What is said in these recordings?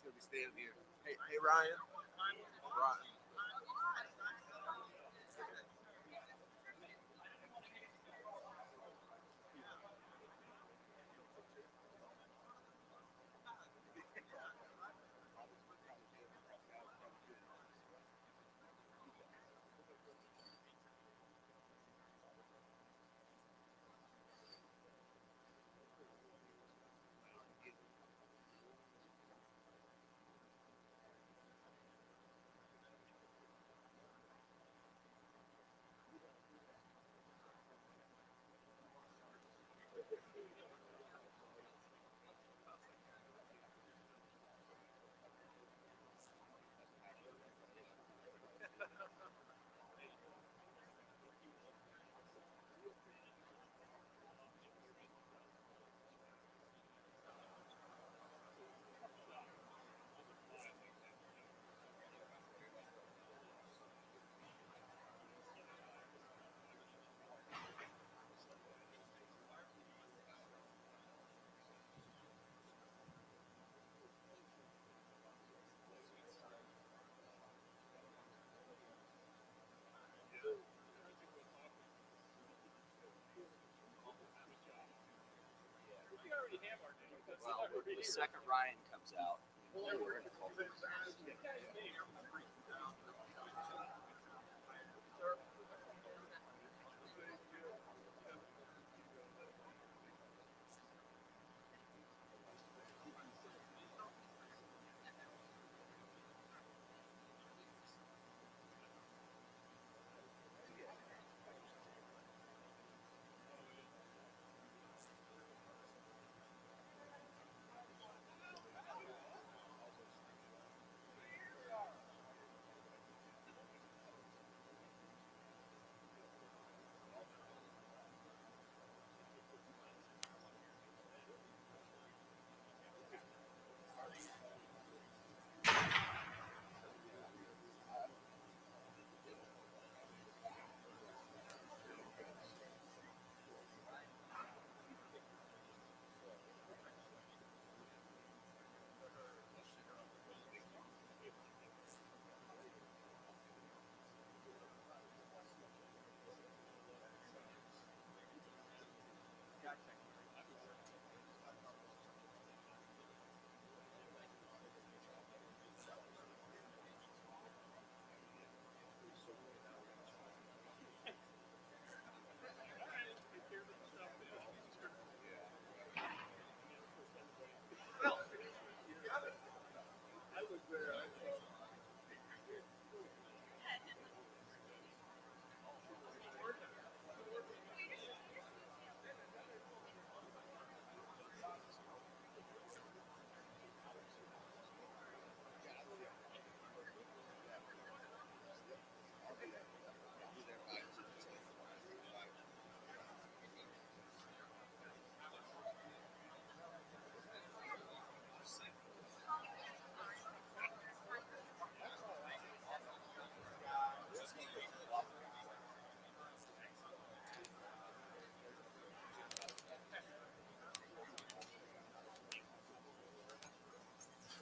Gonna be staying here. Hey, Ryan. Ryan. the second Ryan comes out, we're in the culture.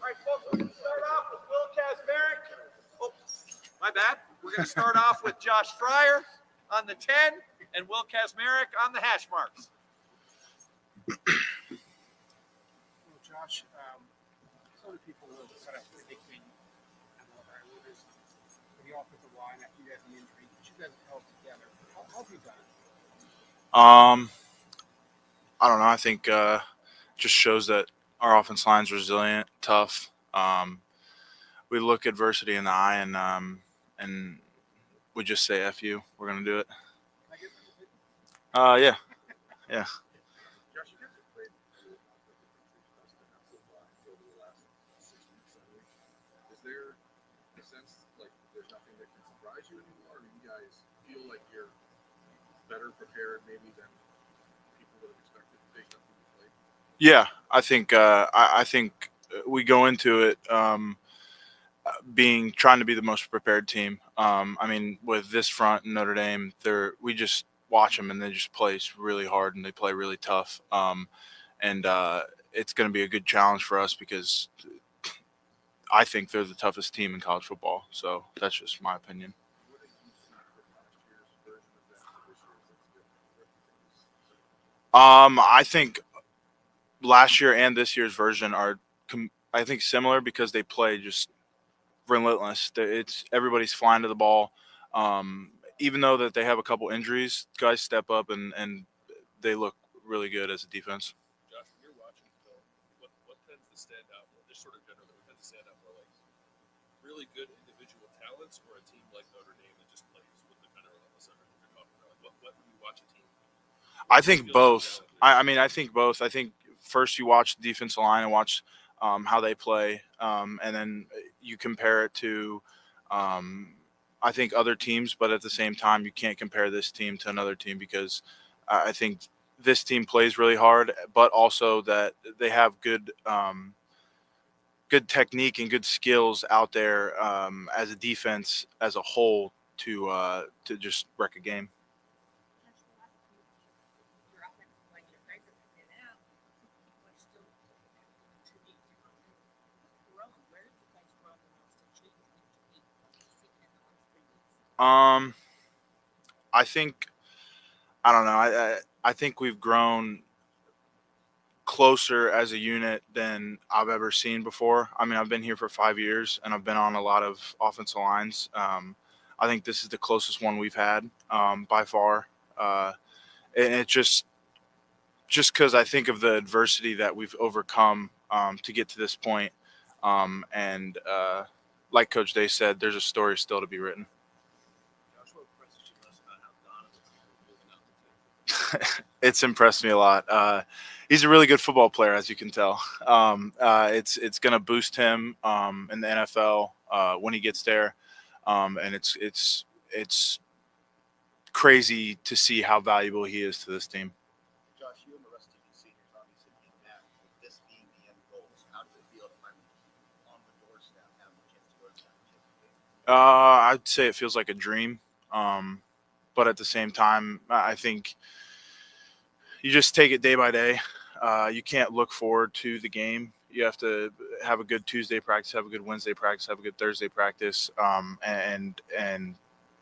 All right, folks, we're going to start off with Will Kazmarek. Oh, my bad. We're going to start off with Josh Fryer on the 10 and Will Kazmarek on the hash marks. Well, Josh, some of the people were kind of predicting for the offensive line after you had the injury, but you guys held together. How have you done it? I don't know. I think just shows that our offense line's resilient, tough. We look adversity in the eye and we just say "F you." We're gonna do it. Can I get them? Yeah, yeah. Josh, you guys have played Is there a sense like there's nothing that can surprise you anymore? Or do you guys feel like you're better prepared maybe than people would have expected based on who you played? Yeah, I think I think we go into it trying to be the most prepared team. I mean, with this front and Notre Dame, we just watch them and they just play really hard and they play really tough. And it's going to be a good challenge for us because I think they're the toughest team in college football. So that's just my opinion. What did you see from last year's version of that to this year's that's different? I think last year and this year's version are, I think, similar because they play just relentless. It's everybody's flying to the ball. Even though that they have a couple injuries, guys step up and they look really good as a defense. Josh, when you're watching film, what tends to stand out? Just sort of generally, what tends to stand out more like really good individual talents or a team like Notre Dame that just plays with the kind of relentless effort that you're talking about? Like what when you watch a team? I think both. I mean, I think both. I think first you watch the defensive line and watch how they play, and then you compare it to, I think, other teams. But at the same time, you can't compare this team to another team because I think this team plays really hard, but also that they have good technique and good skills out there as a defense as a whole to just wreck a game. I think I don't know. I think we've grown closer as a unit than I've ever seen before. I mean, I've been here for 5 years and I've been on a lot of offensive lines. I think this is the closest one we've had by far. And it just because I think of the adversity that we've overcome to get to this point. And like Coach Day said, there's a story still to be written. Josh, what impresses you most about how Donovan's moving up the tempo? It's impressed me a lot. He's a really good football player, as you can tell. It's going to boost him in the NFL when he gets there, and it's crazy to see how valuable he is to this team. Josh, you and the rest of you seniors obviously came back with this being the end goal. So how does it feel to finally on the doorstep having the chance to go to the championship game? I'd say it feels like a dream, but at the same time, I think you just take it day by day. You can't look forward to the game. You have to have a good Tuesday practice, have a good Wednesday practice, have a good Thursday practice, and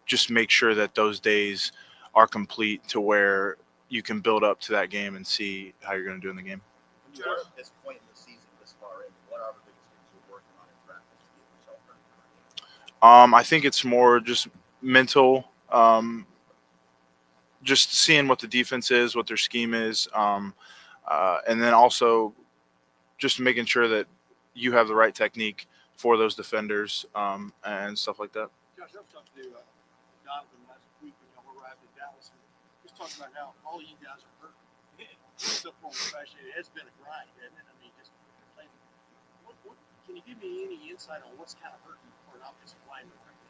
just make sure that those days are complete to where you can build up to that game and see how you're going to do in the game. When you are at this point in the season, this far in, what are the biggest things you're working on in practice to get yourself ready for the game? I think it's more just mental, just seeing what the defense is, what their scheme is, and then also just making sure that you have the right technique for those defenders and stuff like that. Josh, I was talking to Donovan last week when y'all arrived in Dallas, and just talking about how all you guys are hurt. So form of fashion, it has been a grind, hasn't it? I mean, just playing. Can you give me any insight on what's kind of hurting for an offensive lineman right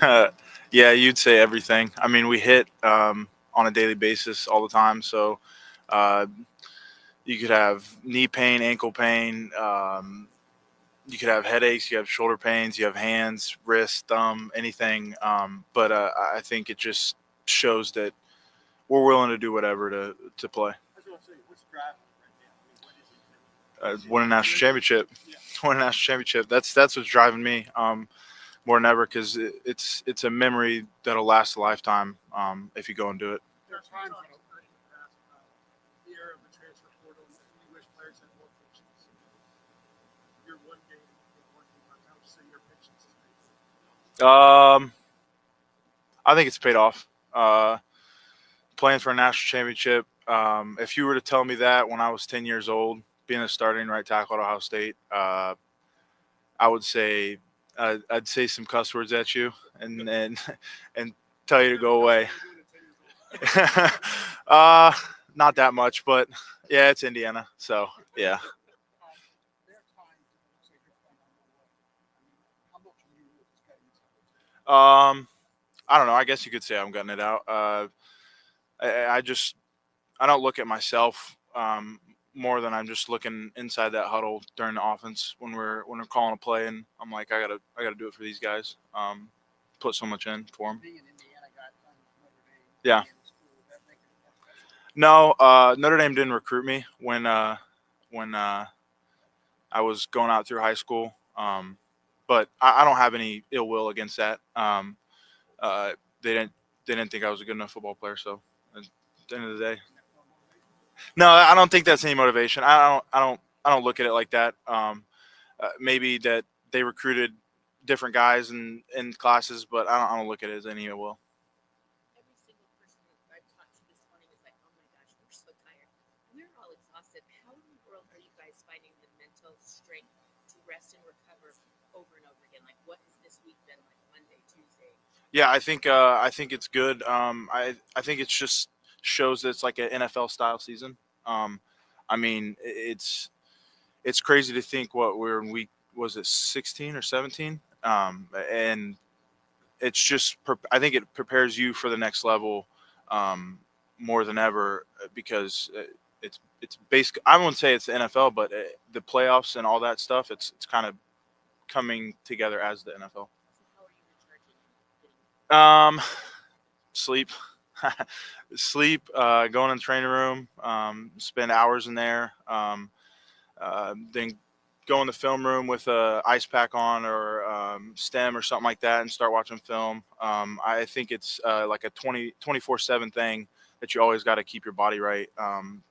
now? Yeah, you'd say everything. I mean, we hit on a daily basis all the time. So you could have knee pain, ankle pain. You could have headaches. You have shoulder pains. You have hands, wrist, thumb, anything. But I think it just shows that we're willing to do whatever to play. I was going to say, what's driving it right now? I mean, what is it? Win a national championship. Yeah. Win a national championship. That's what's driving me more than ever, because it's a memory that'll last a lifetime if you go and do it. There are times when I've heard in the past about the era of the transfer portal and you wish players had more patience. Your one game, how would you say your patience is paid? I think it's paid off. Playing for a national championship. If you were to tell me that when I was 10 years old, being a starting right tackle at Ohio State, I would say I'd say some cuss words at you and tell you to go away. Not that much, but yeah, it's Indiana, so yeah. There are times when you say you're playing on the way. I mean, how much are you with this guy? I don't know. I guess you could say I'm gutting it out. I don't look at myself more than I'm just looking inside that huddle during the offense when we're calling a play, and I'm like, I gotta do it for these guys. Put so much in for them. Being an Indiana guy playing with Notre Dame, Yeah. being in school, would that make it more special? No, Notre Dame didn't recruit me when I was going out through high school. But I don't have any ill will against that. They didn't think I was a good enough football player. So at the end of the day, no, I don't think that's any motivation. I don't look at it like that. Maybe that they recruited different guys in classes, but I don't look at it as any ill will. Every single person that I've talked to this morning is like, oh my gosh, we're so tired. We're all exhausted. How in the world are you guys finding the mental strength to rest and recover over and over again? Like, what has this week been like, Monday, Tuesday? Yeah, I think it's good. I think it's just shows that it's like an NFL style season. I mean, it's crazy to think what we're in week, was it 16 or 17? And it's just, I think it prepares you for the next level more than ever, because it's basically, I wouldn't say it's the NFL, but the playoffs and all that stuff, it's kind of coming together as the NFL. So how are you recharging? Sleep, going in the training room, spend hours in there, then go in the film room with a ice pack on or stem or something like that and start watching film. I think it's like a 24/7 thing that you always got to keep your body right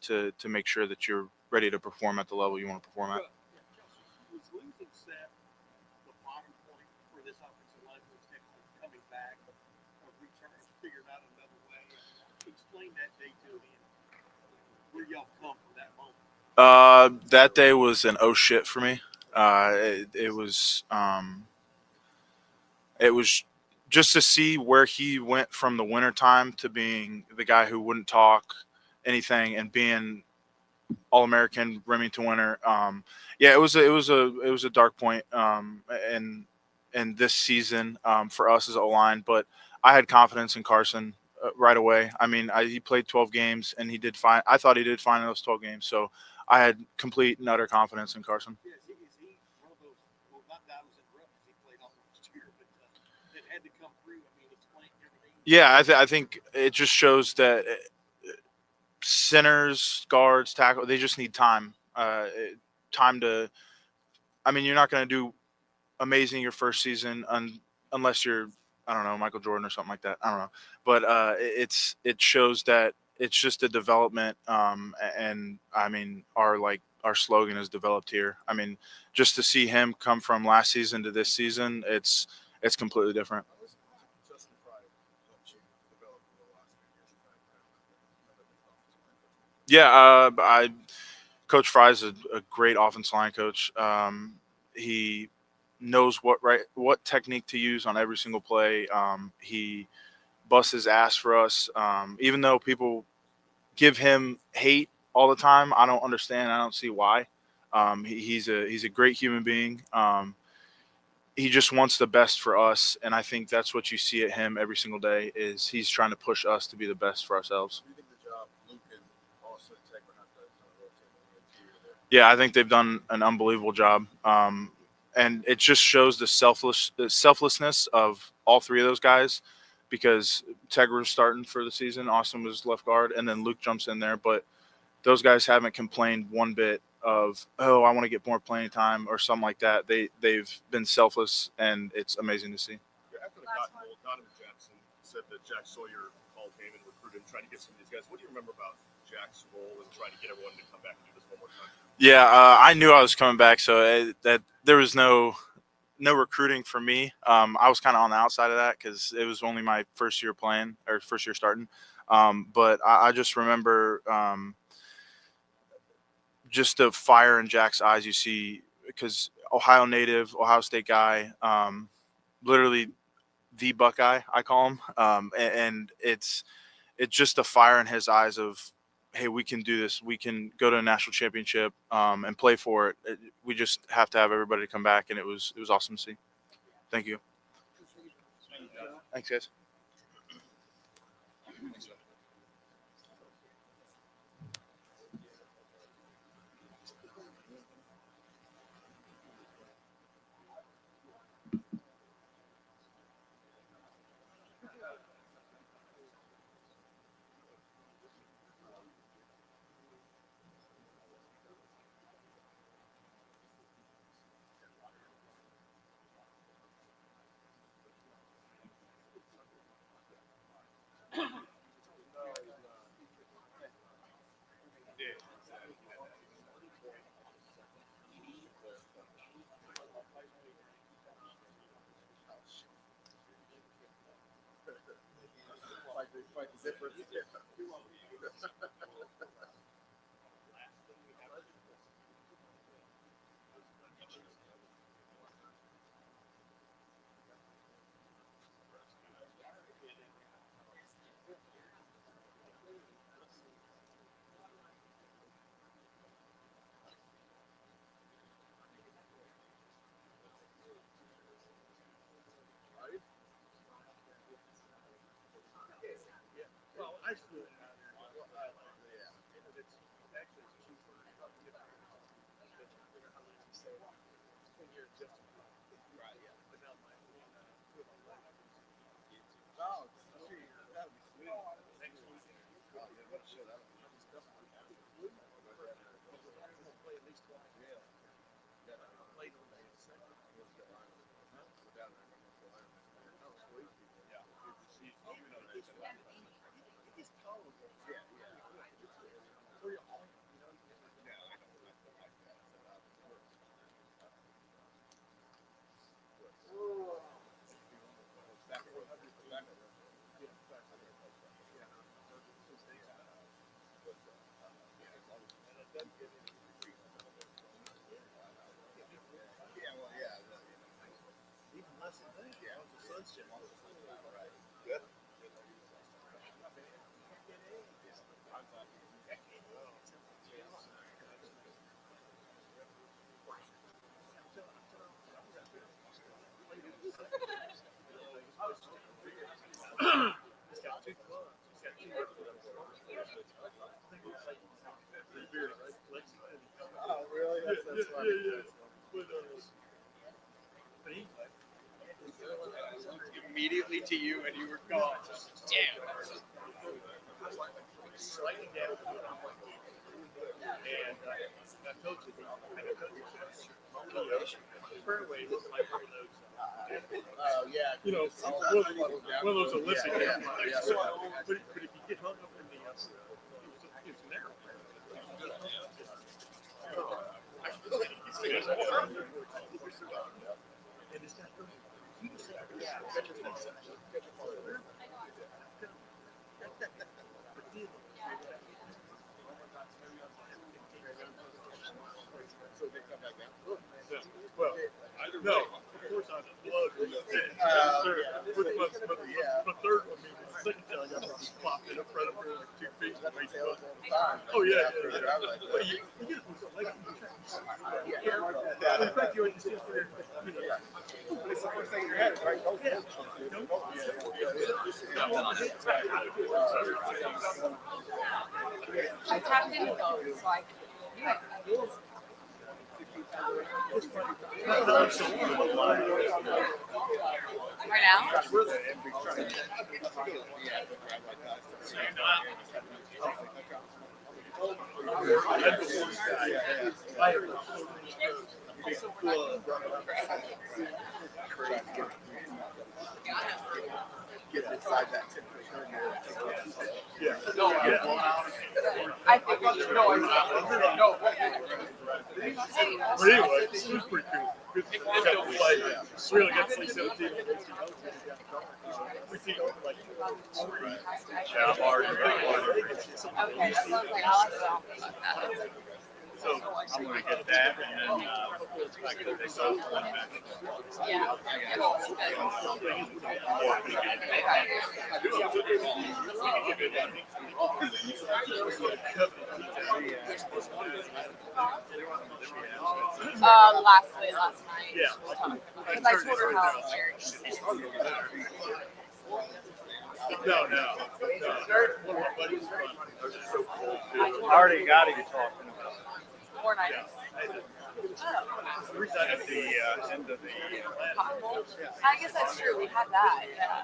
to make sure that you're ready to perform at the level you want to perform at. Was losing Seth the bottom point for this offensive line was coming back or returning, figuring out another way? Explain that day to me and where y'all come from that moment. That day was an oh shit for me. It was just to see where he went from the wintertime to being the guy who wouldn't talk anything and being All-American Remington winner. Yeah, it was a dark point in this season for us as O-line, but I had confidence in Carson right away. I mean, he played 12 games and he did fine. I thought he did fine in those 12 games, so I had complete and utter confidence in Carson. Yeah, is he one of those, well, not that was in rough because he played all last year, but that had to come through? I mean, explain everything. Yeah, I think it just shows that centers, guards, tackle, they just need time. Time to. I mean, you're not going to do amazing your first season unless you're, I don't know, Michael Jordan or something like that. I don't know, but it shows that it's just a development. And I mean, our slogan is developed here. I mean, just to see him come from last season to this season, it's completely different. Justin Fry helped you develop over the last 3 years. Yeah, Coach Fry is a great offensive line coach. He knows what technique to use on every single play. He busts his ass for us. Even though people give him hate all the time, I don't understand. I don't see why. He's a great human being. He just wants the best for us, and I think that's what you see at him every single day. Is he's trying to push us to be the best for ourselves. Do you think the job Luke and also Tegra have done kind of rotating the interior? Yeah, I think they've done an unbelievable job. And it just shows the selflessness of all three of those guys, because Tegra was starting for the season, Austin was left guard, and then Luke jumps in there. But those guys haven't complained one bit of, oh, I want to get more playing time or something like that. They've been selfless, and it's amazing to see. After the Cotton Bowl, Donovan Jackson said that Jack Sawyer called him and recruited him, trying to get some of these guys. What do you remember about Jack's role in trying to get everyone to come back and do this one more time? Yeah, I knew I was coming back, so that there was no recruiting for me. I was kind of on the outside of that because it was only my first year playing or first year starting. But I just remember just the fire in Jack's eyes. You see, because Ohio native, Ohio State guy, literally the Buckeye, I call him, and it's just the fire in his eyes of, hey, we can do this. We can go to a national championship and play for it. We just have to have everybody come back, and it was awesome to see. Thank you. Thanks, guys. Well, I flew it out there. It's actually cheaper. You're just right, yeah. But now my no, see, that would be sweet. Next week. Oh, yeah, what a show that would be. We'll play at least twice. Yeah. I played on the second. Oh, sweet. Yeah. It's cold. Yeah, yeah. For your home, you know, Yeah, well, yeah. Even less than that. Yeah, the sun's just right. Good. Oh, really? That's funny. Immediately to you, and you were gone. Damn. Slightly down. And I told you, fairway looks like one of those. Yeah. You know, one of those Olympic Yeah. But if you get hung up in the it's narrow. And it's got well, no, of course I love it. But third one, the second time I got this popped it up right up there like 2 feet. Oh yeah. Well, you get it from the lake. In fact, you understand where It's the first thing in your head, right? Oh, yeah. I tapped in though, so I could do it. Right now? Get inside that 10%. I figured you know But anyway, it was pretty cool. Good got to play. Really got to see 17. We see like Yeah, I'm already okay, that sounds like awesome. so I'm gonna get that and then I get this off one back. Yeah. Last night. Yeah. Because I told her how scary she is. No. One of my buddies. I already got it. You're talking about. 4 nights. At the end of the I guess that's true. We had that. Yeah.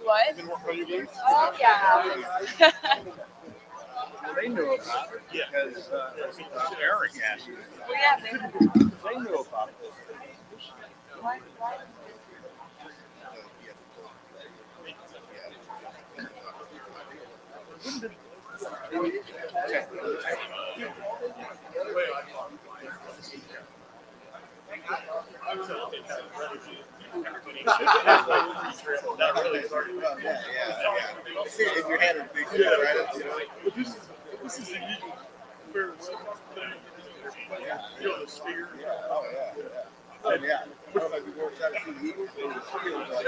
What? Oh yeah. They knew about it because Eric asked me. Well, yeah, They knew about it. What? See, if your hand is big, right up, This is a unique farewell thing. You know, the sphere. Oh, yeah. I don't know if you've ever tried to see the Eagles, but the sphere was like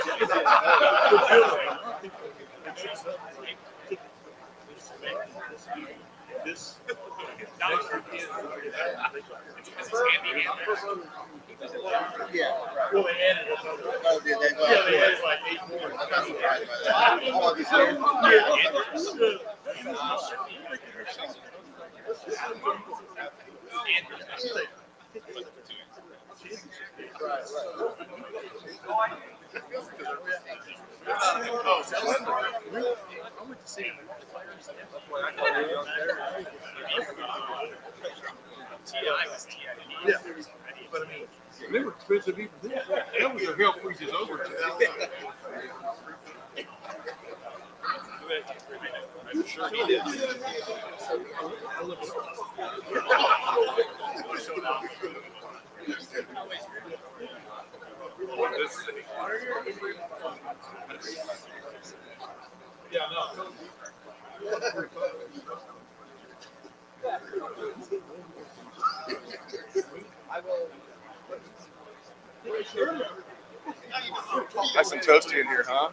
This. yeah, right. Well, they added it. Oh, did they? Yeah, they added like 8 more. I'm not surprised by that. All of these things. went to see him. Yeah, but I mean, they were expensive even then. That was their hell freezes over. I'm sure he did. Yeah, no. Got some toasty in here, huh?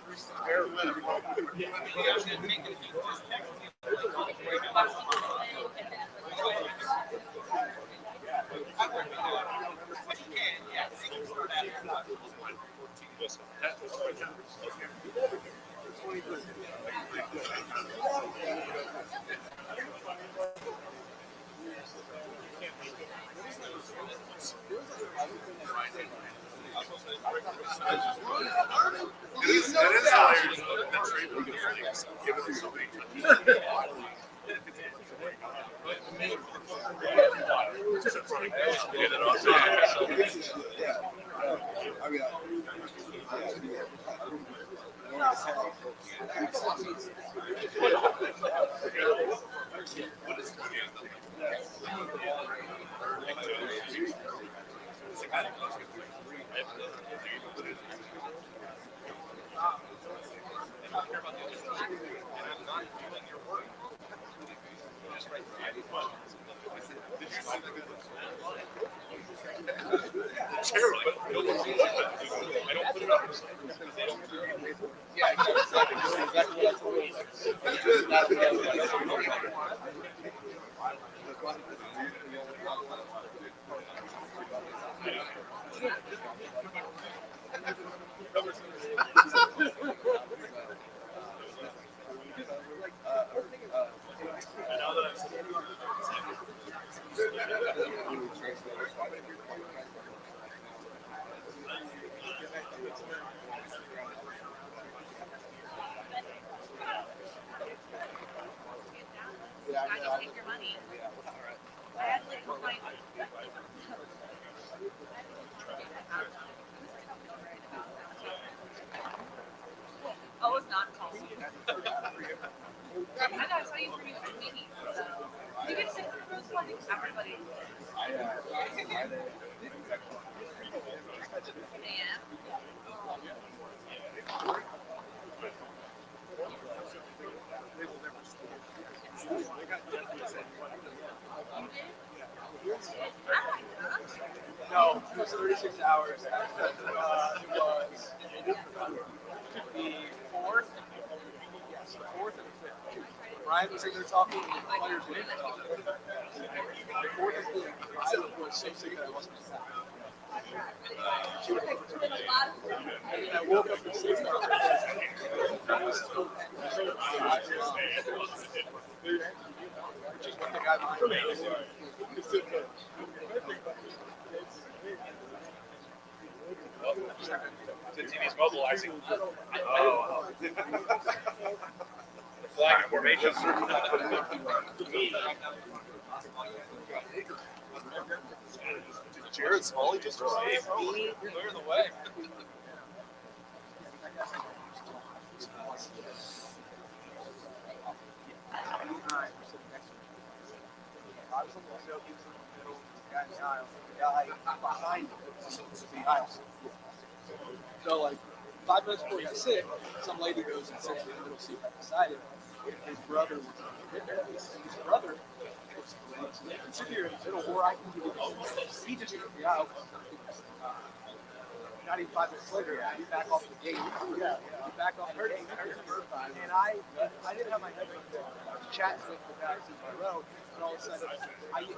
I just take your money. I had to like my. Oh, it's not called. I know, I saw you bring some meeting. So you get to sit for those ones, everybody. Yeah. No, it was 36 hours. It was the fourth. Yes, the fourth and the fifth. Brian was in there talking, and the players were in there talking. The fourth and fifth, I was so sick that I wasn't in and then I woke up at 6 hours. Which is what the guy behind me was doing. The TV's mobilizing. Oh. The flag formation. Jared Smalley just arrived. Clear the way. I was on the show, he was in the middle, the guy in the aisle, the guy behind him was the aisle. So like 5 minutes before he got sick, some lady goes and sits in the middle seat right beside him. His brother was in there. His brother was sitting here in the middle where I can do it. He just took me out. Not even 5 minutes later, he back off the gate. Yeah, back off the gate. And I didn't have my headphones in. Chatting with the guys in my row, and all of a sudden, I can't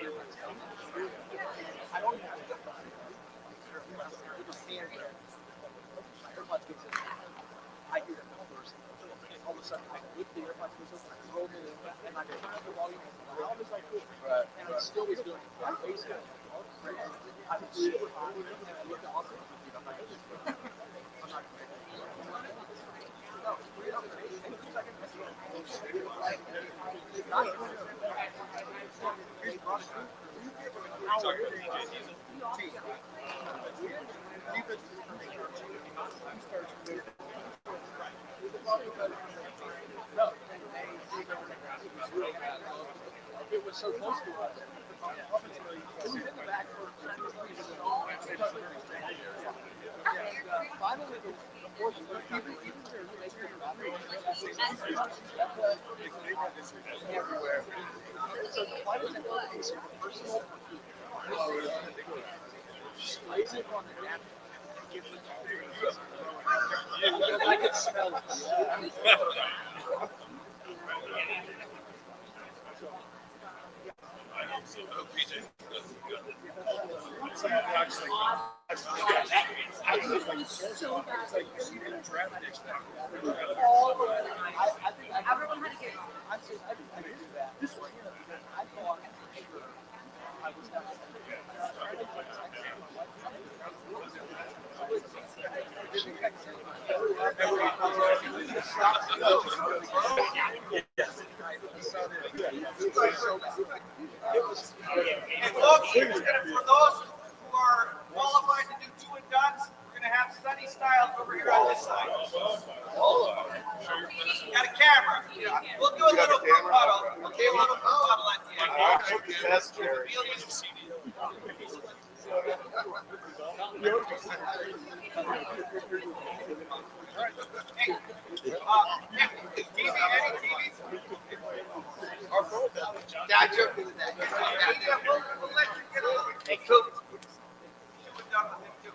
hear what's coming. I don't even have a headphone. With my hand there. My AirPods gets in. I hear it first. All of a sudden, I whip the AirPods goes open, I throw them in, and I turn up the volume as loud as I could. And I still was doing it. My face got I was super hot, and I looked at Austin. I'm not. No. so close to us. Finally, the fourth everywhere. So why does it look so personal? Just lays it on the napkin. I can smell it. Everyone had to get And folks, for those who are qualified to do two and dones, we're gonna have Sunny Styles over here on this side. Got a camera. We'll do a little group huddle. Okay, a little group huddle at the end. That's scary. Hey, TV, any TV? Yeah, I joked with that. Yeah, we'll let you get a little. Hey, Coop. Two and done with him too.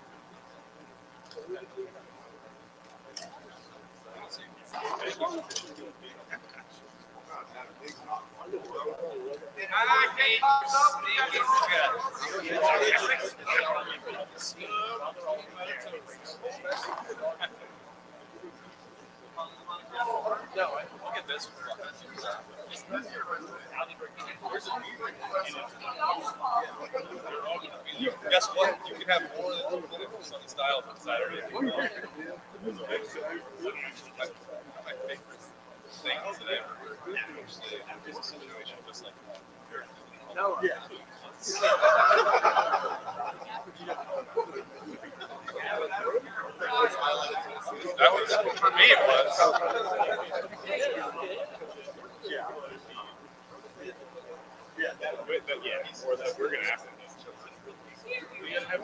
Okay, thumbs up. We got your No, I'll get this. Guess what? You can have more than 2 minutes on style on Saturday if you want. My favorite things that I ever heard actually is a situation just like that. No, yeah. That was, for me, it was. We're going to ask them this. We have to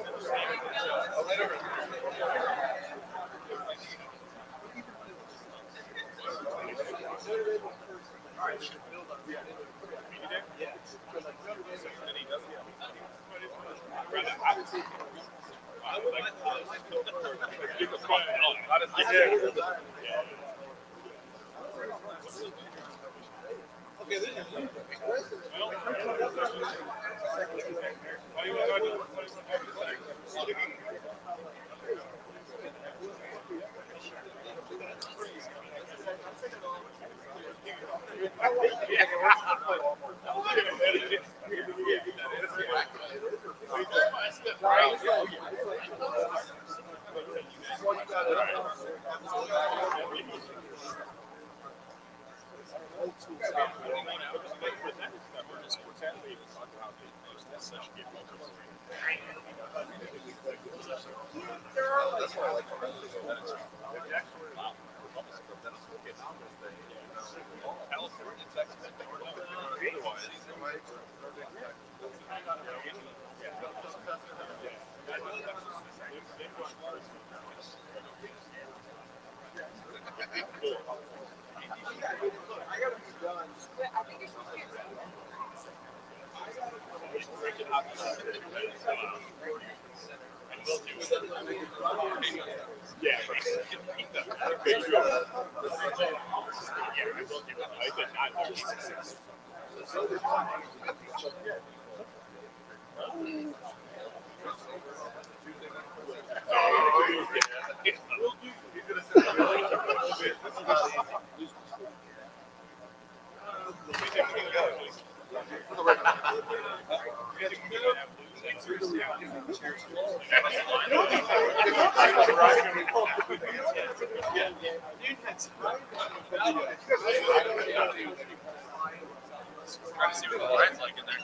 try to see what the line's like in there.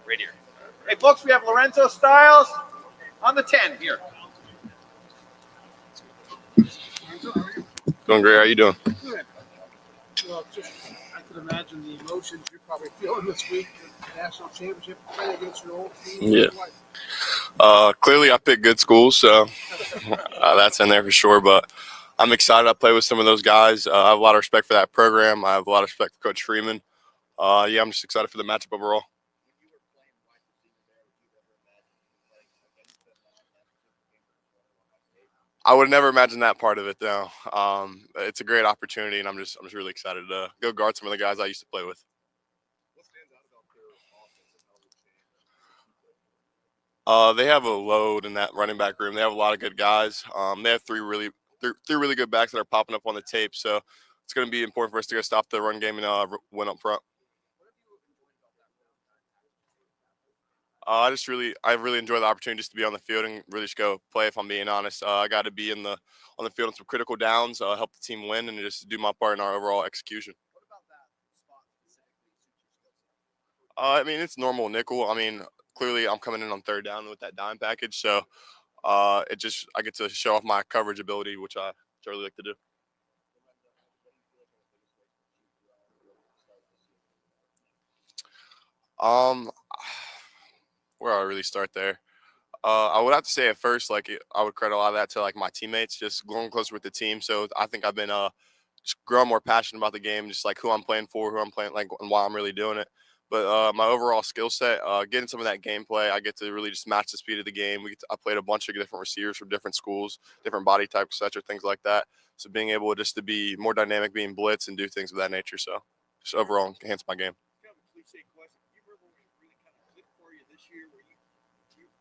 Right here. Hey, folks, we have Lorenzo Styles on the 10 here. Doing great. How you doing? Good. Well, just I can imagine the emotions you're probably feeling this week. The national championship play against your old team. Yeah. Clearly, I picked good schools, so that's in there for sure. But I'm excited. I play with some of those guys. I have a lot of respect for that program. I have a lot of respect for Coach Freeman. Yeah, I'm just excited for the matchup overall. I would never imagine that part of it, though. It's a great opportunity, and I'm just really excited to go guard some of the guys I used to play with. They have a load in that running back room. They have a lot of good guys. They have three really good backs that are popping up on the tape. So it's going to be important for us to go stop the run game and win up front. I really enjoy the opportunity just to be on the field and really just go play. If I'm being honest, I got to be on the field on some critical downs, help the team win, and just do my part in our overall execution. I mean, it's normal nickel. I mean, clearly I'm coming in on third down with that dime package, so I get to show off my coverage ability, which I really like to do. Where do I really start there? I would have to say at first, I would credit a lot of that to my teammates, just going closer with the team. So I think I've been just growing more passionate about the game, just who I'm playing for, who I'm playing and why I'm really doing it. But my overall skill set, getting some of that gameplay, I get to really just match the speed of the game. I played a bunch of different receivers from different schools, different body types, etc., things like that. So being able just to be more dynamic, being blitz, and do things of that nature. So just overall enhance my game. Kind of a cliche question. Do you remember when it really kind of clicked for you this year, where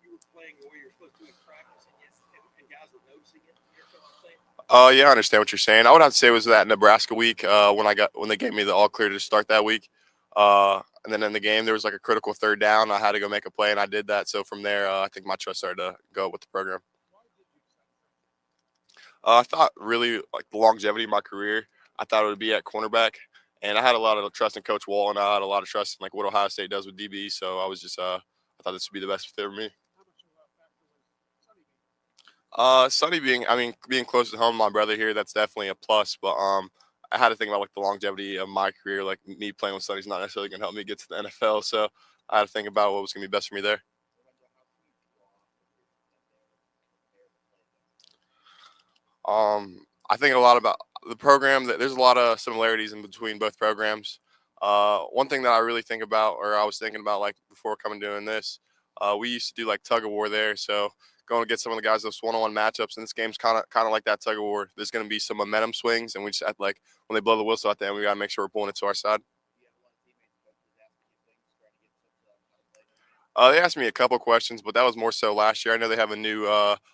you were playing the way you're supposed to in practice, and guys were noticing it? You know what I'm saying? Yeah, I understand what you're saying. I would have to say it was that Nebraska week when they gave me the all clear to start that week. And then in the game, there was a critical third down. I had to go make a play, and I did that. So from there, I think my trust started to go with the program. I thought really the longevity of my career, I thought it would be at cornerback. And I had a lot of trust in Coach Wall, and I had a lot of trust in what Ohio State does with DB. So I was just I thought this would be the best fit for me. Sonny being close to home, my brother here, that's definitely a plus. But I had to think about the longevity of my career. Me playing with Sonny's not necessarily going to help me get to the NFL. So I had to think about what was going to be best for me there. I think a lot about the program. There's a lot of similarities in between both programs. One thing that I really think about, or I was thinking about before coming doing this, we used to do tug of war there. So going to get some of the guys those one-on-one matchups, and this game's kind of like that tug of war. There's going to be some momentum swings, and we just have when they blow the whistle at the end, we got to make sure we're pulling it to our side. They asked me a couple questions, but that was more so last year. I know they have a new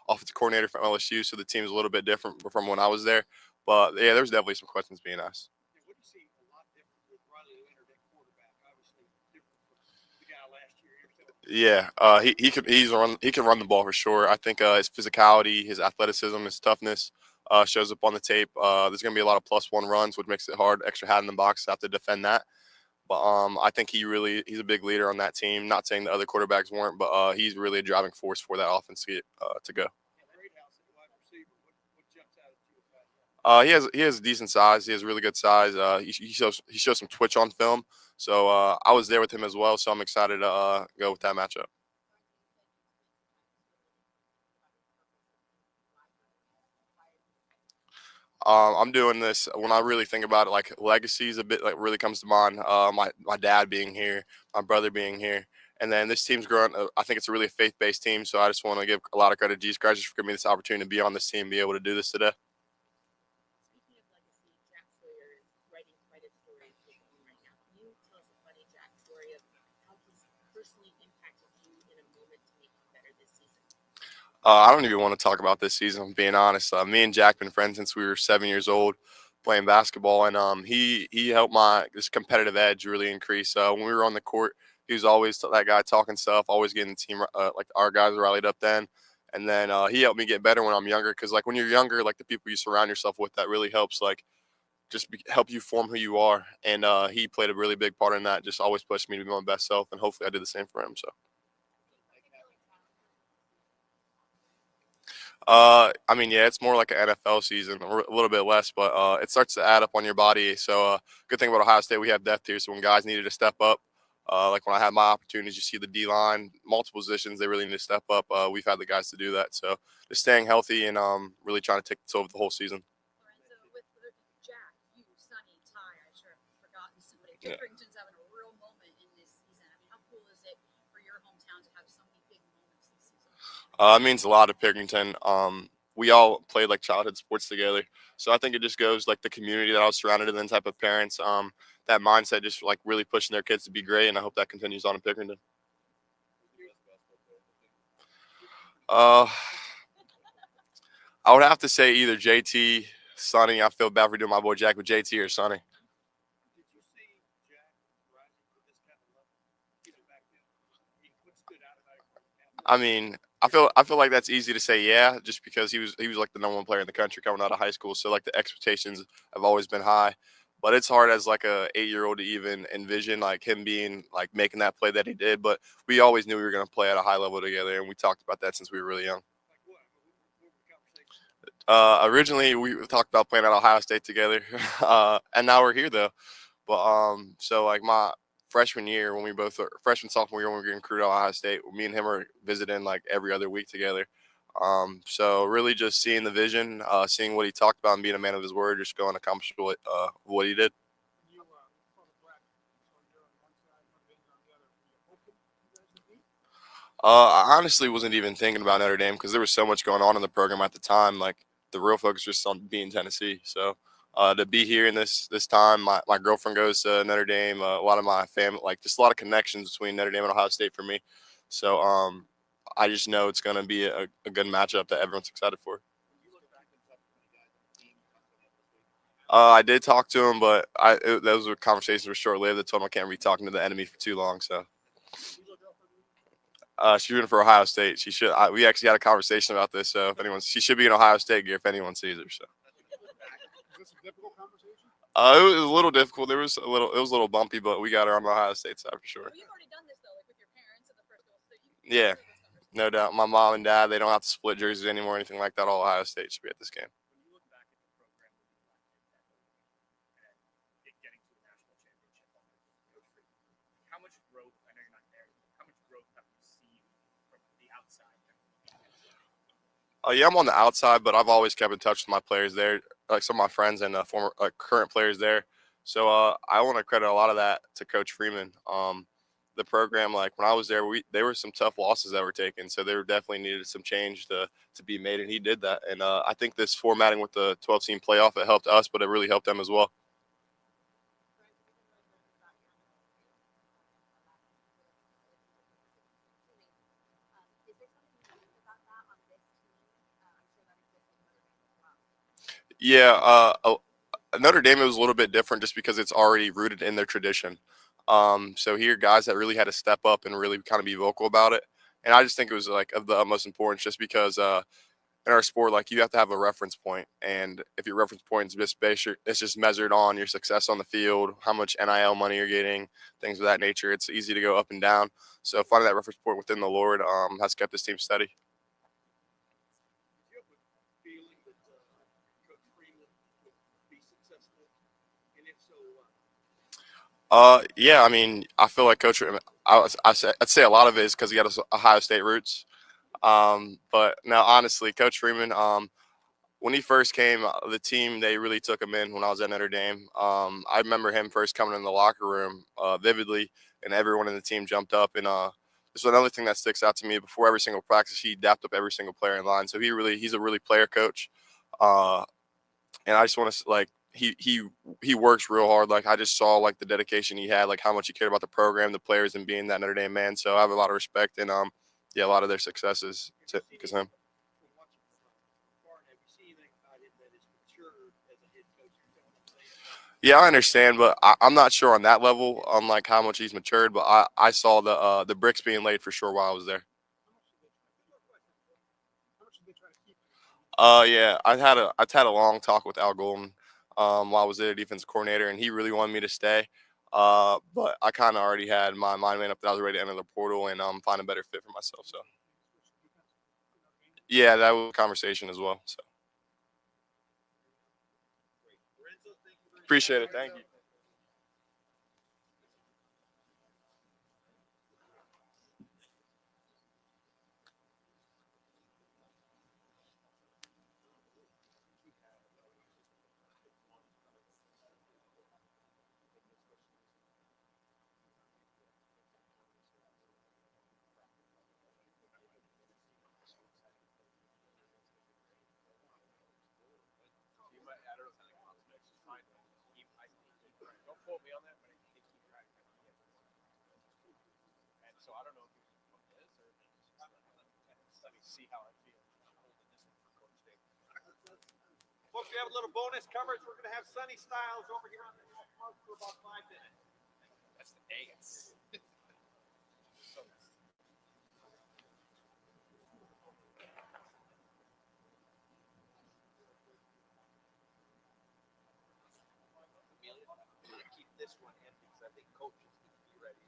offensive coordinator from LSU, so the team's a little bit different from when I was there. But yeah, there's definitely some questions being asked. What do you see a lot different with Riley Leonard at quarterback? Obviously different from the guy last year. Yeah, he can run the ball for sure. I think his physicality, his athleticism, his toughness shows up on the tape. There's going to be a lot of +1 runs, which makes it hard. Extra hat in the box, have to defend that. But I think he's a big leader on that team. Not saying the other quarterbacks weren't, but he's really a driving force for that offense to go. He has decent size. He has really good size. He shows some twitch on film, So I was there with him as well. So I'm excited to go with that matchup. I'm doing this when I really think about it. Like legacy is a bit like really comes to mind. My dad being here, my brother being here, and then this team's grown. I think it's a really faith-based team. So I just want to give a lot of credit to Jesus Christ for giving me this opportunity to be on this team, and be able to do this today. Speaking of legacy, Jack Sawyer is writing quite a story for you right now. Can you tell us a funny Jack story of how he's personally impacted you in a moment to make you better this season? I don't even want to talk about this season. I'm being honest. Me and Jack been friends since we were 7 years old, playing basketball, and he helped my this competitive edge really increase. When we were on the court, he was always that guy talking stuff, always getting the team like our guys rallied up then. And then he helped me get better when I'm younger, because like when you're younger, like the people you surround yourself with, that really helps like help you form who you are. And he played a really big part in that. Just always pushed me to be my best self, and hopefully I did the same for him. So. I mean, yeah, it's more like an NFL season, or a little bit less, but it starts to add up on your body. So, good thing about Ohio State, we have depth here. So when guys needed to step up, like when I had my opportunities, you see the D line, multiple positions, they really need to step up. We've had the guys to do that. So just staying healthy and really trying to take this over the whole season. Lorenzo, with Jack, you, Sonny, Ty, I sure have forgotten somebody. Yeah. Pickerington's having a real moment in this season. I mean, how cool is it for your hometown to have so many big moments this season? It means a lot to Pickerington. We all played like childhood sports together. So I think it just goes like the community that I was surrounded in, the type of parents, that mindset, just like really pushing their kids to be great. And I hope that continues on in Pickerington. Uh, I would have to say either JT, Sonny. I feel bad for doing my boy Jack with JT or Sonny. Did you see Jack rising to this kind of level? Even back then, I mean, what stood out about him? I mean, I feel like that's easy to say, yeah, just because he was like the number one player in the country coming out of high school. So like the expectations have always been high. But it's hard as like a 8-year-old to even envision like him being like making that play that he did. But we always knew we were going to play at a high level together, and we talked about that since we were really young. Like what? What were the conversations? Originally, we talked about playing at Ohio State together, and now we're here though. But so like my freshman year, when we both are freshman sophomore year when we were recruited to Ohio State, me and him are visiting like every other week together. So really just seeing the vision, seeing what he talked about, and being a man of his word, just going to accomplish what he did. When you saw the black, so you're on one side, Notre Dame's on the other. Were you hoping you guys would beat? I honestly wasn't even thinking about Notre Dame because there was so much going on in the program at the time. Like the real focus was on being Tennessee. So to be here in this time, my girlfriend goes to Notre Dame. A lot of my family, like just a lot of connections between Notre Dame and Ohio State for me. So I just know it's going to be a good matchup that everyone's excited for. When you look back and subsequent guys on the team, I did talk to him, but those were conversations were short lived. I told him I can't be talking to the enemy for too long. So she's rooting for Ohio State. She should. We actually had a conversation about this. So if she should be in Ohio State gear if anyone sees her. So. was this a difficult conversation? It was a little difficult. It was a little bumpy, but we got her on the Ohio State side for sure. Well, you've already done this though, like with your parents and the first goal, so you Yeah, no doubt. My mom and dad, they don't have to split jerseys anymore or anything like that. All Ohio State should be at this game. When you look back at the program and it getting to the national championship, how much growth? I know you're not there. How much growth have you seen from the outside? Yeah, I'm on the outside, but I've always kept in touch with my players there, like some of my friends and former current players there. So I want to credit a lot of that to Coach Freeman. The program, like when I was there, there were some tough losses that were taken, so there definitely needed some change to be made, and he did that. And I think this formatting with the 12-team playoff, it helped us, but it really helped them as well. Yeah, Notre Dame was a little bit different just because it's already rooted in their tradition. So here, guys that really had to step up and really kind of be vocal about it. And I just think it was like of the utmost importance, just because in our sport, like you have to have a reference point, and if your reference point is just it's just measured on your success on the field, how much NIL money you're getting, things of that nature. It's easy to go up and down. So finding that reference point within the Lord has kept this team steady. Do you have a feeling that Coach Freeman would be successful? And if so, Yeah, I mean, I feel like Coach. I'd say a lot of it is because he got Ohio State roots. But now, honestly, Coach Freeman, when he first came, the team they really took him in when I was at Notre Dame. I remember him first coming in the locker room vividly, and everyone in the team jumped up. And this is another thing that sticks out to me. Before every single practice, he dapped up every single player in line. So he's a really player coach. Uh, and I just want to like he works real hard. Like I just saw like the dedication he had, like how much he cared about the program, the players, and being that Notre Dame man. So I have a lot of respect and yeah, a lot of their successes because him. Yeah, I understand, but I'm not sure on that level, on like how much he's matured. But I saw the bricks being laid for sure while I was there. Yeah, I had a long talk with Al Golden while I was there, defensive coordinator, and he really wanted me to stay. But I kind of already had my mind made up that I was ready to enter the portal and find a better fit for myself. So yeah, that was a conversation as well. So appreciate it. Thank you. Don't quote me on that, but I think he tried to and so I don't know if he was from this or just let me see how I feel holding this one for Coach Dave. Folks, we have a little bonus coverage. We're going to have Sunny Styles over here on the mark for about 5 minutes. That's the dance. So I'm going to keep this one empty because I think Coach is going to be ready.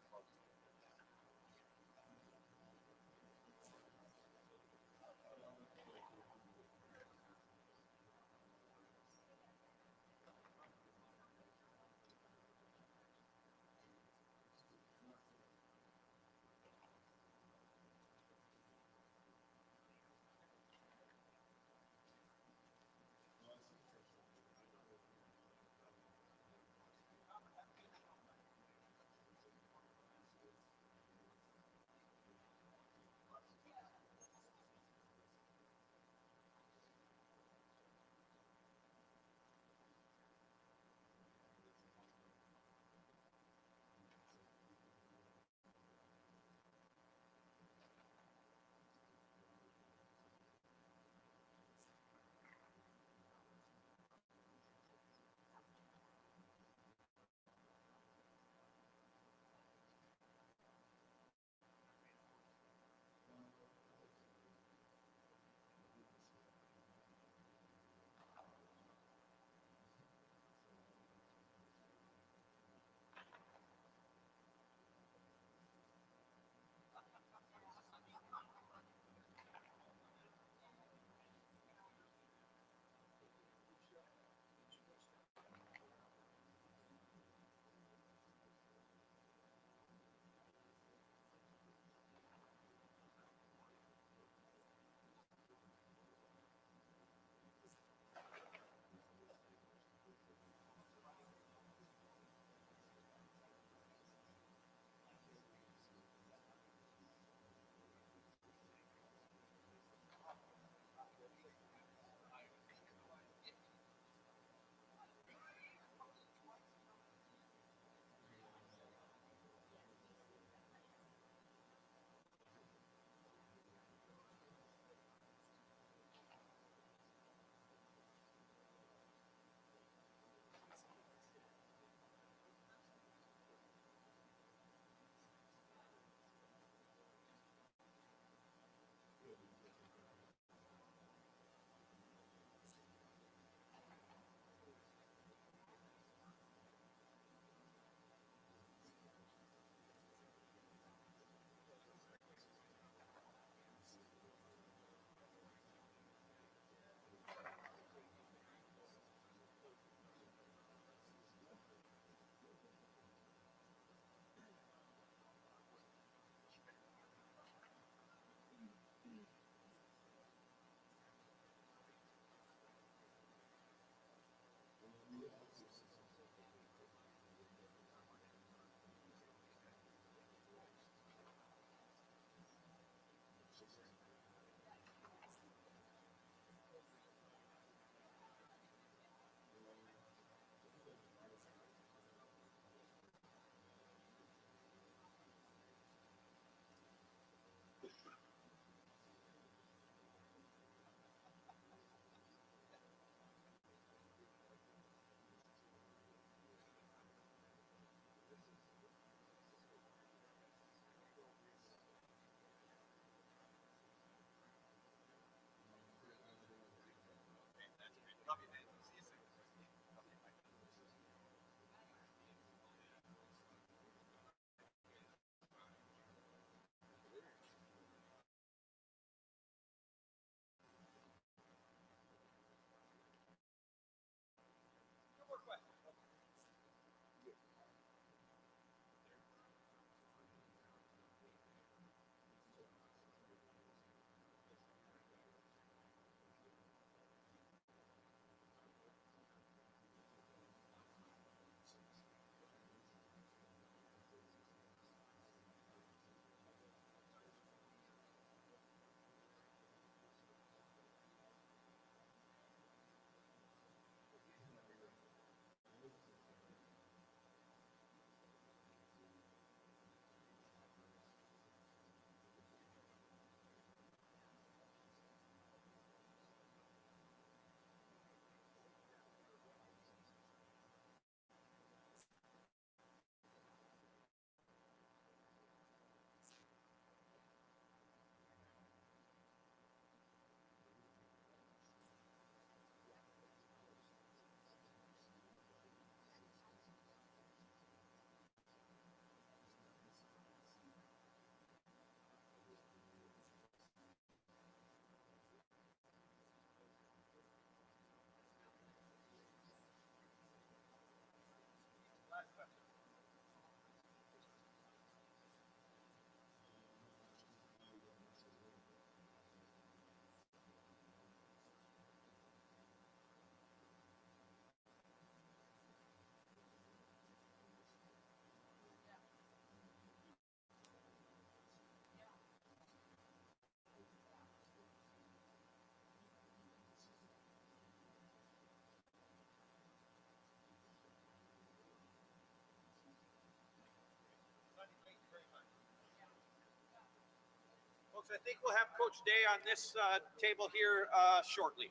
Folks, I think we'll have Coach Day on this table here shortly.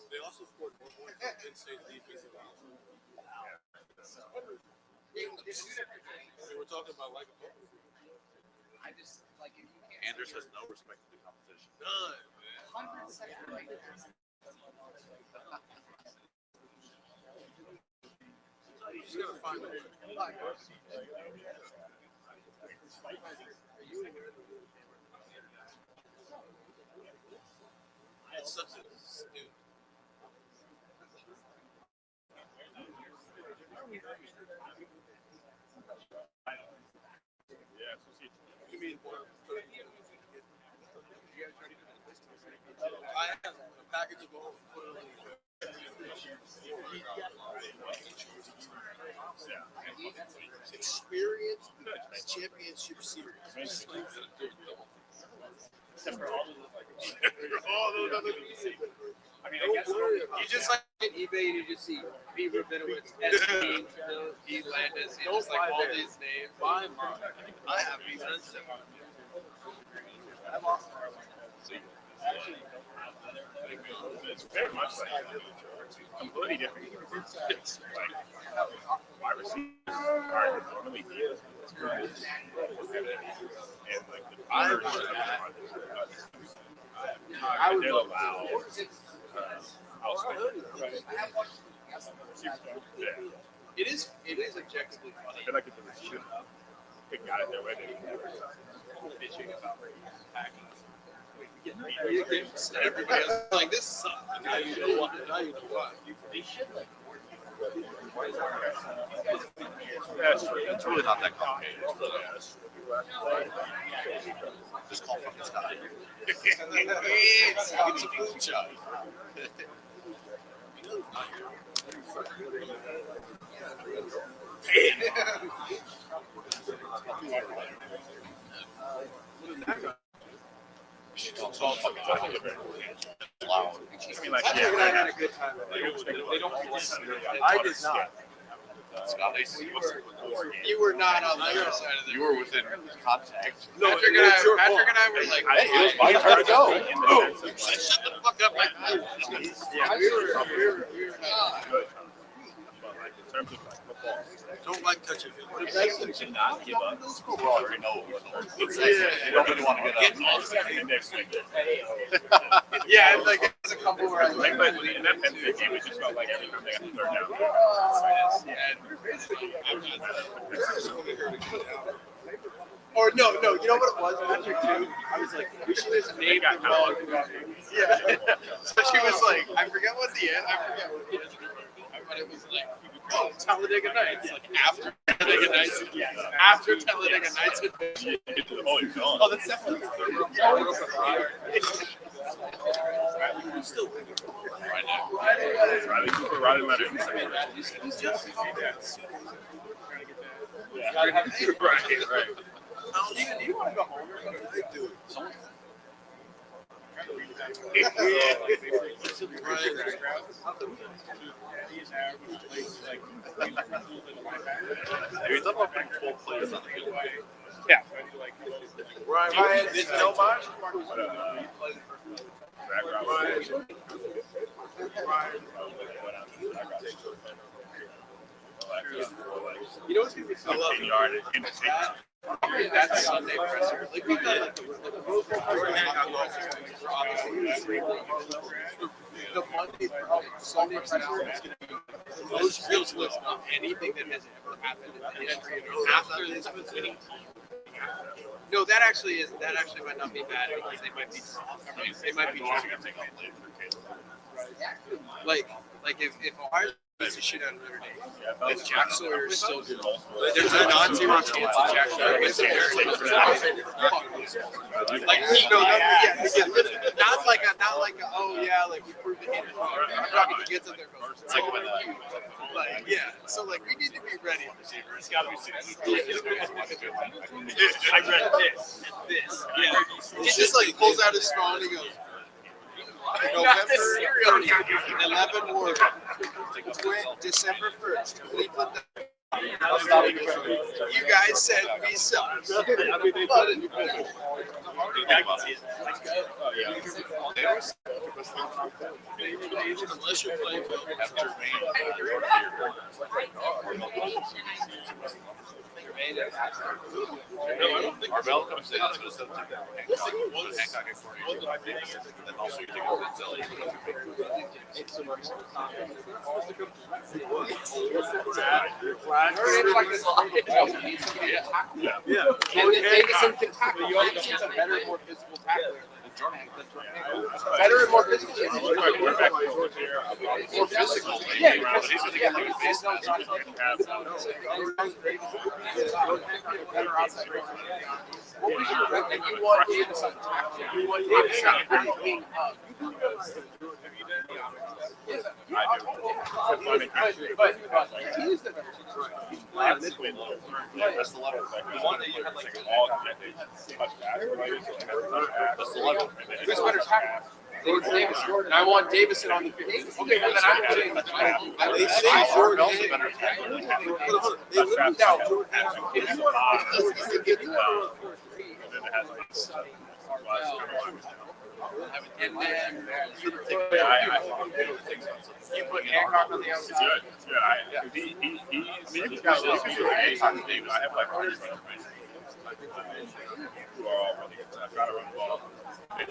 They also scored more points than in-state defensive line. We're talking about like Anders has no respect for the competition. none, man. You just gotta find a way. It's such a stupid. You mean I have a package of all put it on experience championship series. All those other I mean, I guess You just like at eBay and you just see B. Rabinowitz, S.P. D. Landis, and just like all these names. Buy mine. I have these friends. it's very much like completely different. It's like wide receivers are normally good. And like the I would allow It is objectively I funny. feel like if the receiver pick got it their way, they Bitching about packing. Everybody else is like this sucks. And now you know what. Now you know why. They should like. It's really not that complicated. Just call from the sky. It's a food shot. Loud. I mean, like, I yeah, had a good time. They don't I did not. Scott, you were not on the other side of the. You were within contact. No, Patrick and I were like, It was my turn to go. oh, shut the fuck up, like, yeah, we were not. good. But like in terms of like football, Don't like touching it. the best thing to not give up. We already know. Yeah. You don't really want to get up. Yeah, it's like it's a couple where I Like, but in that Penn State game, it just felt like every time they got the third down. Or no, you know what it was after two? I was like, we should have named the wrong. Yeah. So she was like, I forget what the end. But it was like, oh, Talladega Nights. Like after Talladega Nights. After Talladega Nights. Oh, that's definitely. Still right now. Riley Cooper, Riley Leonard. Right. Do you want to go home? I do. You're talking about putting 12 players on the field. Yeah. Ryan, did you know much? You know what's going to be so lovely? That's Sunday presser. Like we've done like the Monday, Sunday presser. Those feels less of anything that has ever happened in the history of after this winning team. No, that actually might not be bad because they might be. They might be. Like if Ohio beats the shit out of Notre Dame, then Jack Sawyer is still good. There's a non-zero chance that Jack Sawyer gets there. Like not like a oh yeah, like we proved it. Probably gets up there. Like yeah, so like we need to be ready. It's got to be 60. I read this. Yeah. He just like pulls out his phone and he goes. November 11 word. December 1st. Cleveland. You guys said we suck. Unless you're playing Our bell comes in, so it's Hancock at 40. Then also you take a Denzel. Yeah. Davison can tackle. Davison's a better, more physical tackler than Jordan. Better and more physical. More physical. Yeah. But he's going to get like a face mask. Better outside. What was your record? You want Davison to tackle. You want Davison being up. But he is the That's the level. The one that you had like all that's the level. who's better tackle? Davison. I want Davison on the field. Okay, well then I'm saying they say Jordan is better tackle. They literally now Jordan. And then you put Hancock on the outside. He's got a I have like try to run the ball.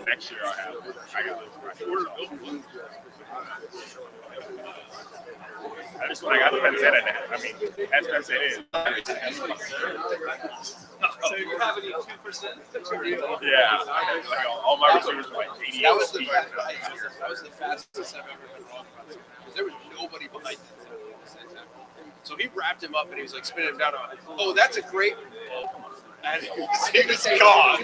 Next year I got the Penn I mean, as Penn State is. So you have any 2%? Yeah, like all my receivers were like 80. That was the fastest I've ever been wrong about it. Because there was nobody behind him. So he wrapped him up and he was like spinning him down. Oh, that's a great. And he was gone.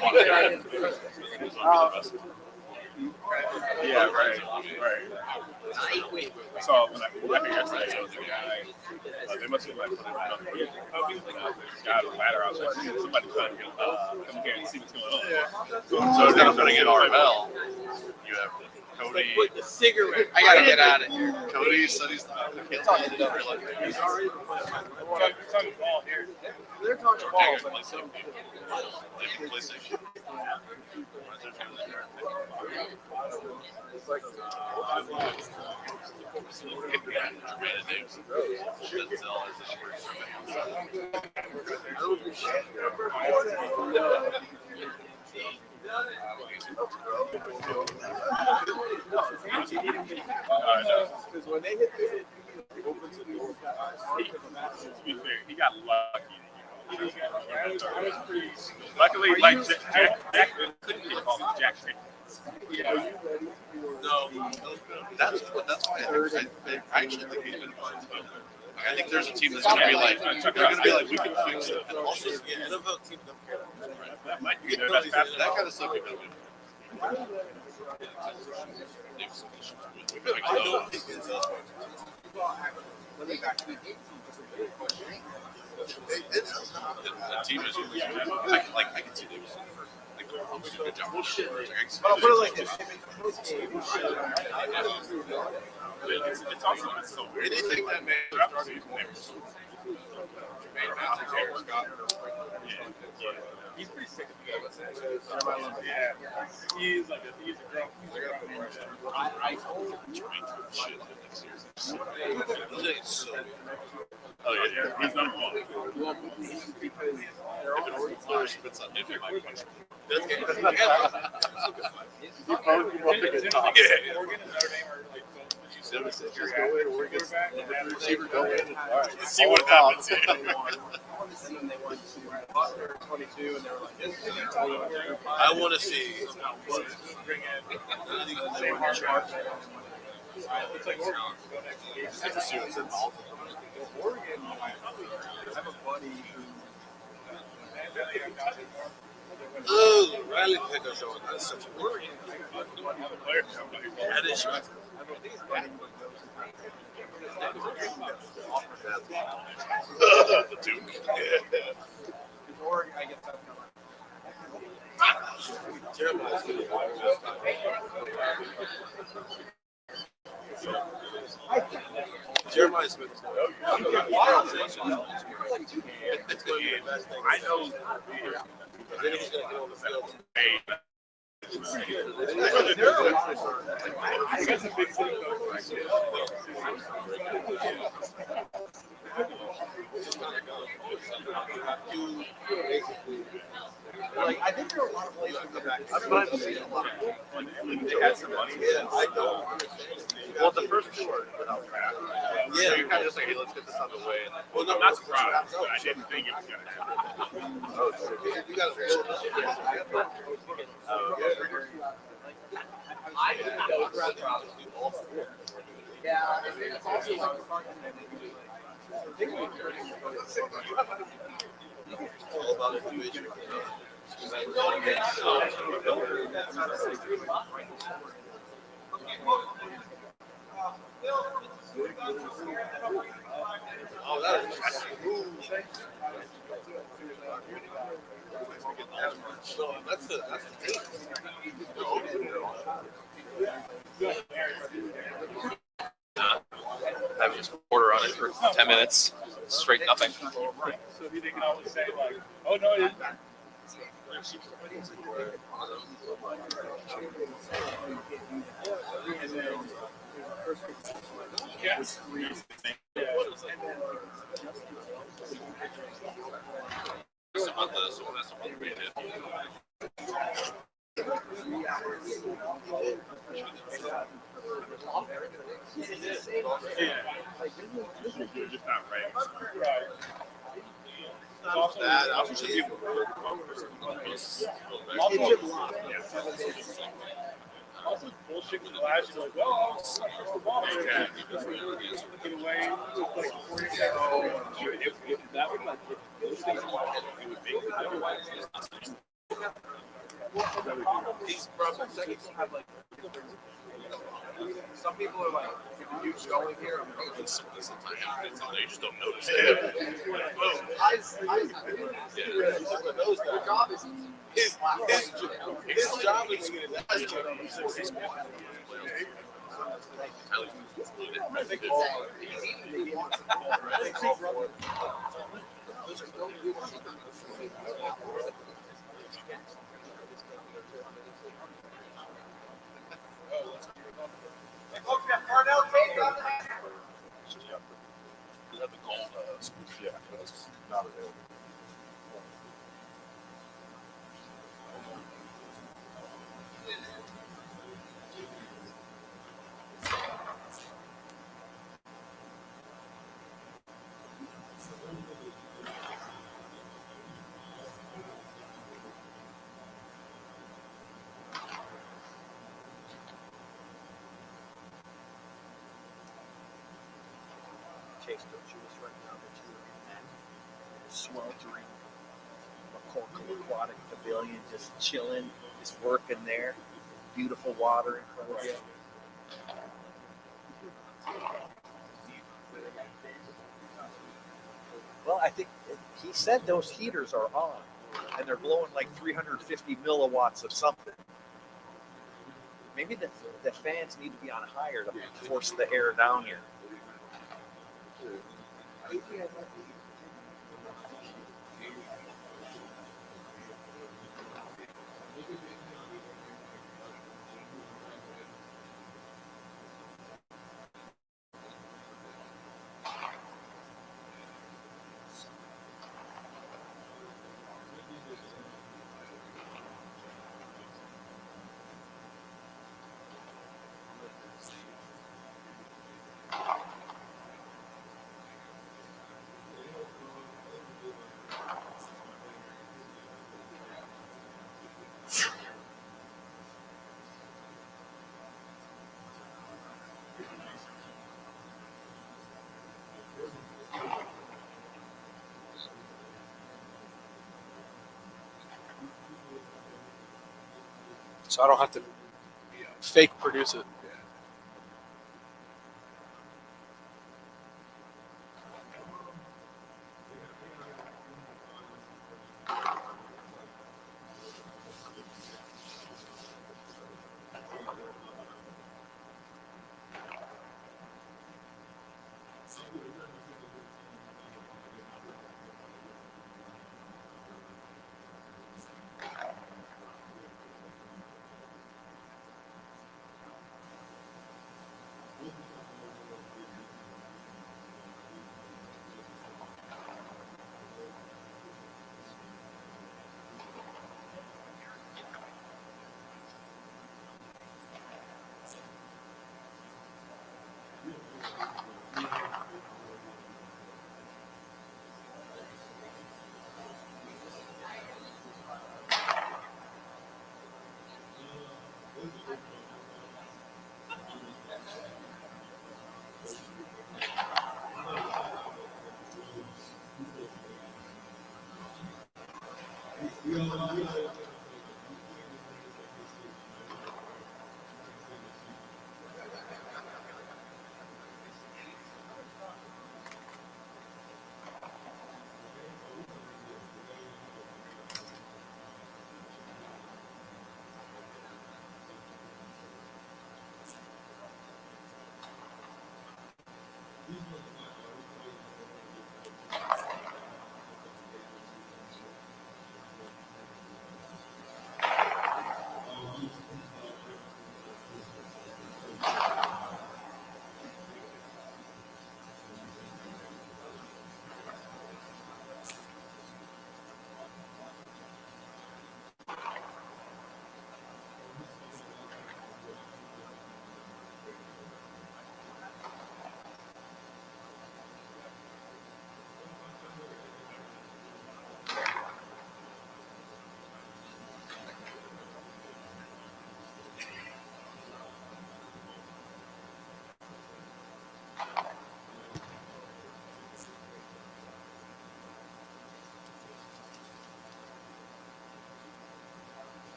Yeah, right. So when I think yesterday, there was a guy. They must have like put him on the roof. Got a ladder outside. Somebody trying to get come here and see what's going on. So they're trying to get Arvell. You have Cody. Put the cigarette. I gotta get out of here. Cody studies the They're talking ball here. They're talking ball. PlayStation. Because when they hit this, to be fair, he got lucky. Luckily, like Jack couldn't get called Jack. yeah. No, that's why I actually think he's been fine. I think there's a team that's going to be like, they're going to be like, we can fix it. And also, yeah, NFL teams don't care. That might be their best pass. That kind of stuff. I don't think it's the team is I can see Davis. Good job. But I'll put it like this. It's also so weird. Anything that made He's pretty sick of the yeah. He's a girl. I told him trying to shit next year. Oh yeah. He's number one. It's not if my question. That's good. See what happens. Butler 22, and they were like, this is I want to see. bring in same hard marks. It's like Oregon. Go next game. Oregon, I have a buddy who. Oh, Riley Pickers on. That's such a word. That is right. The Duke. Oregon, I guess that's Jeremiah Smith. It's going to be the best thing. I know. Then he's going to get on the field. like, I think there are a lot of places that I'm glad to see a lot when they had some money. Yeah, I don't. Well, the first tour without draft. Yeah. So you're kind of just like, hey, let's get this out of the way. Well, no, I'm not surprised, but I didn't think it was going to happen. Oh, you got to build up. I didn't know yeah, it's also like All about individual. Oh, that is smooth. So that's the thing. Having a quarter on it for 10 minutes, straight nothing. So you can always say like, oh no, it isn't. Yes. They're just not right. Not bad. I was just Also, bullshit with Flash is like, well, get away, like, if that would like, those things it would make He's probably second. some people are like, if you keep going here, I'm going to They just don't notice it. Your job is His job is to get his Chase, don't you wish right now that you were in that sweltering McCorkle Aquatic Pavilion, just chilling, just working there, beautiful water in front of you. Well, I think he said those heaters are on, and they're blowing like 350 milliwatts of something. Maybe the fans need to be on higher to force the air down here. so I don't have to fake produce it.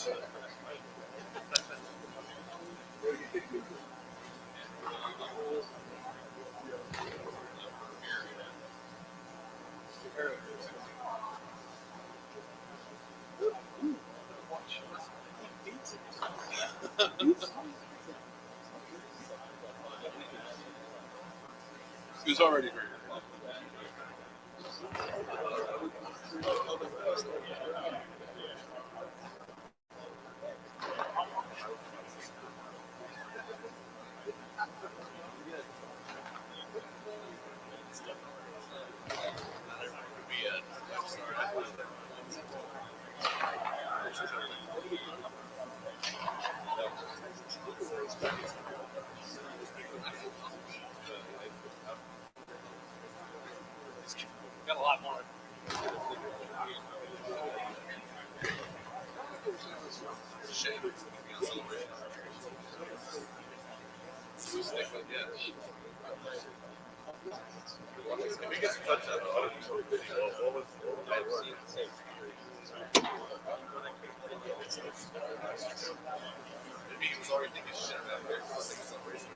He was already great. Got a lot more. Shame. Celebration. If he gets a touchdown, what was maybe he was already thinking shit about there. Celebration.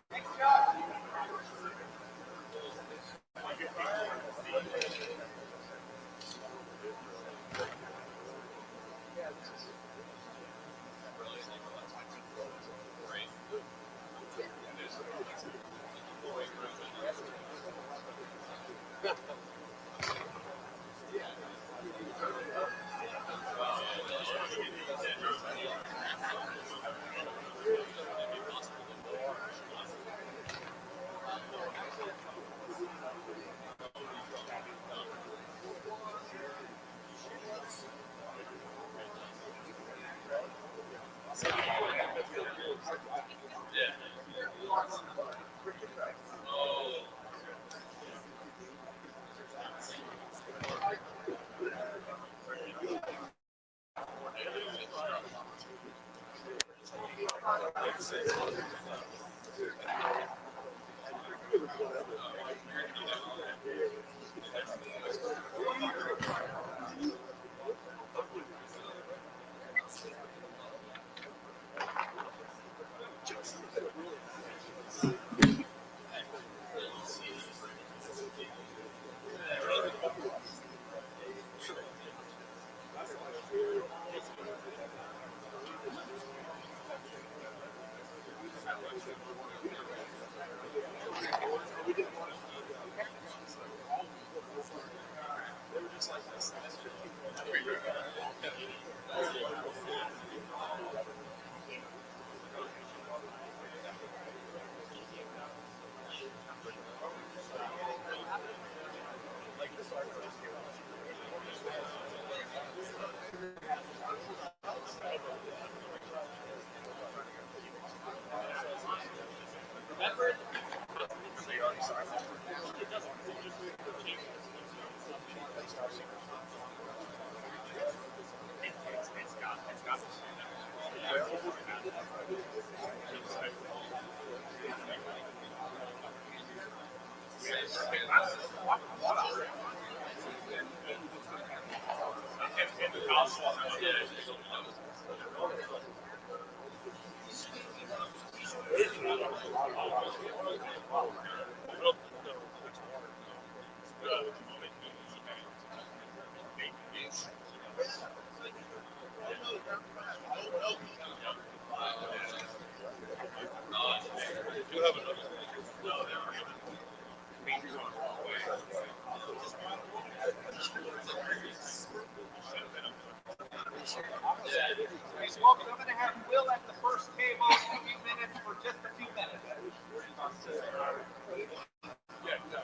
Folks, I'm going to have Will at the first table in a few minutes for just a few minutes.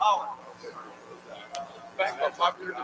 Oh. Back up, popular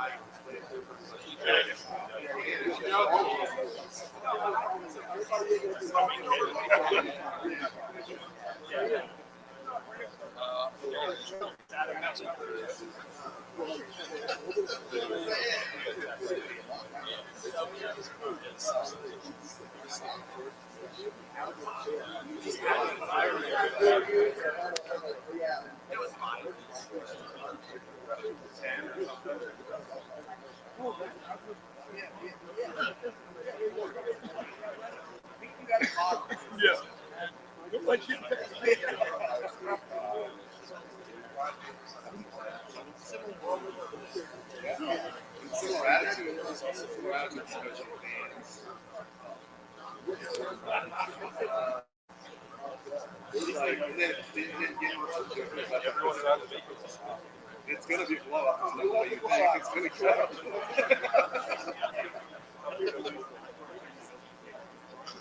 It's gonna be a blowout. It's not what you think. It's gonna kill.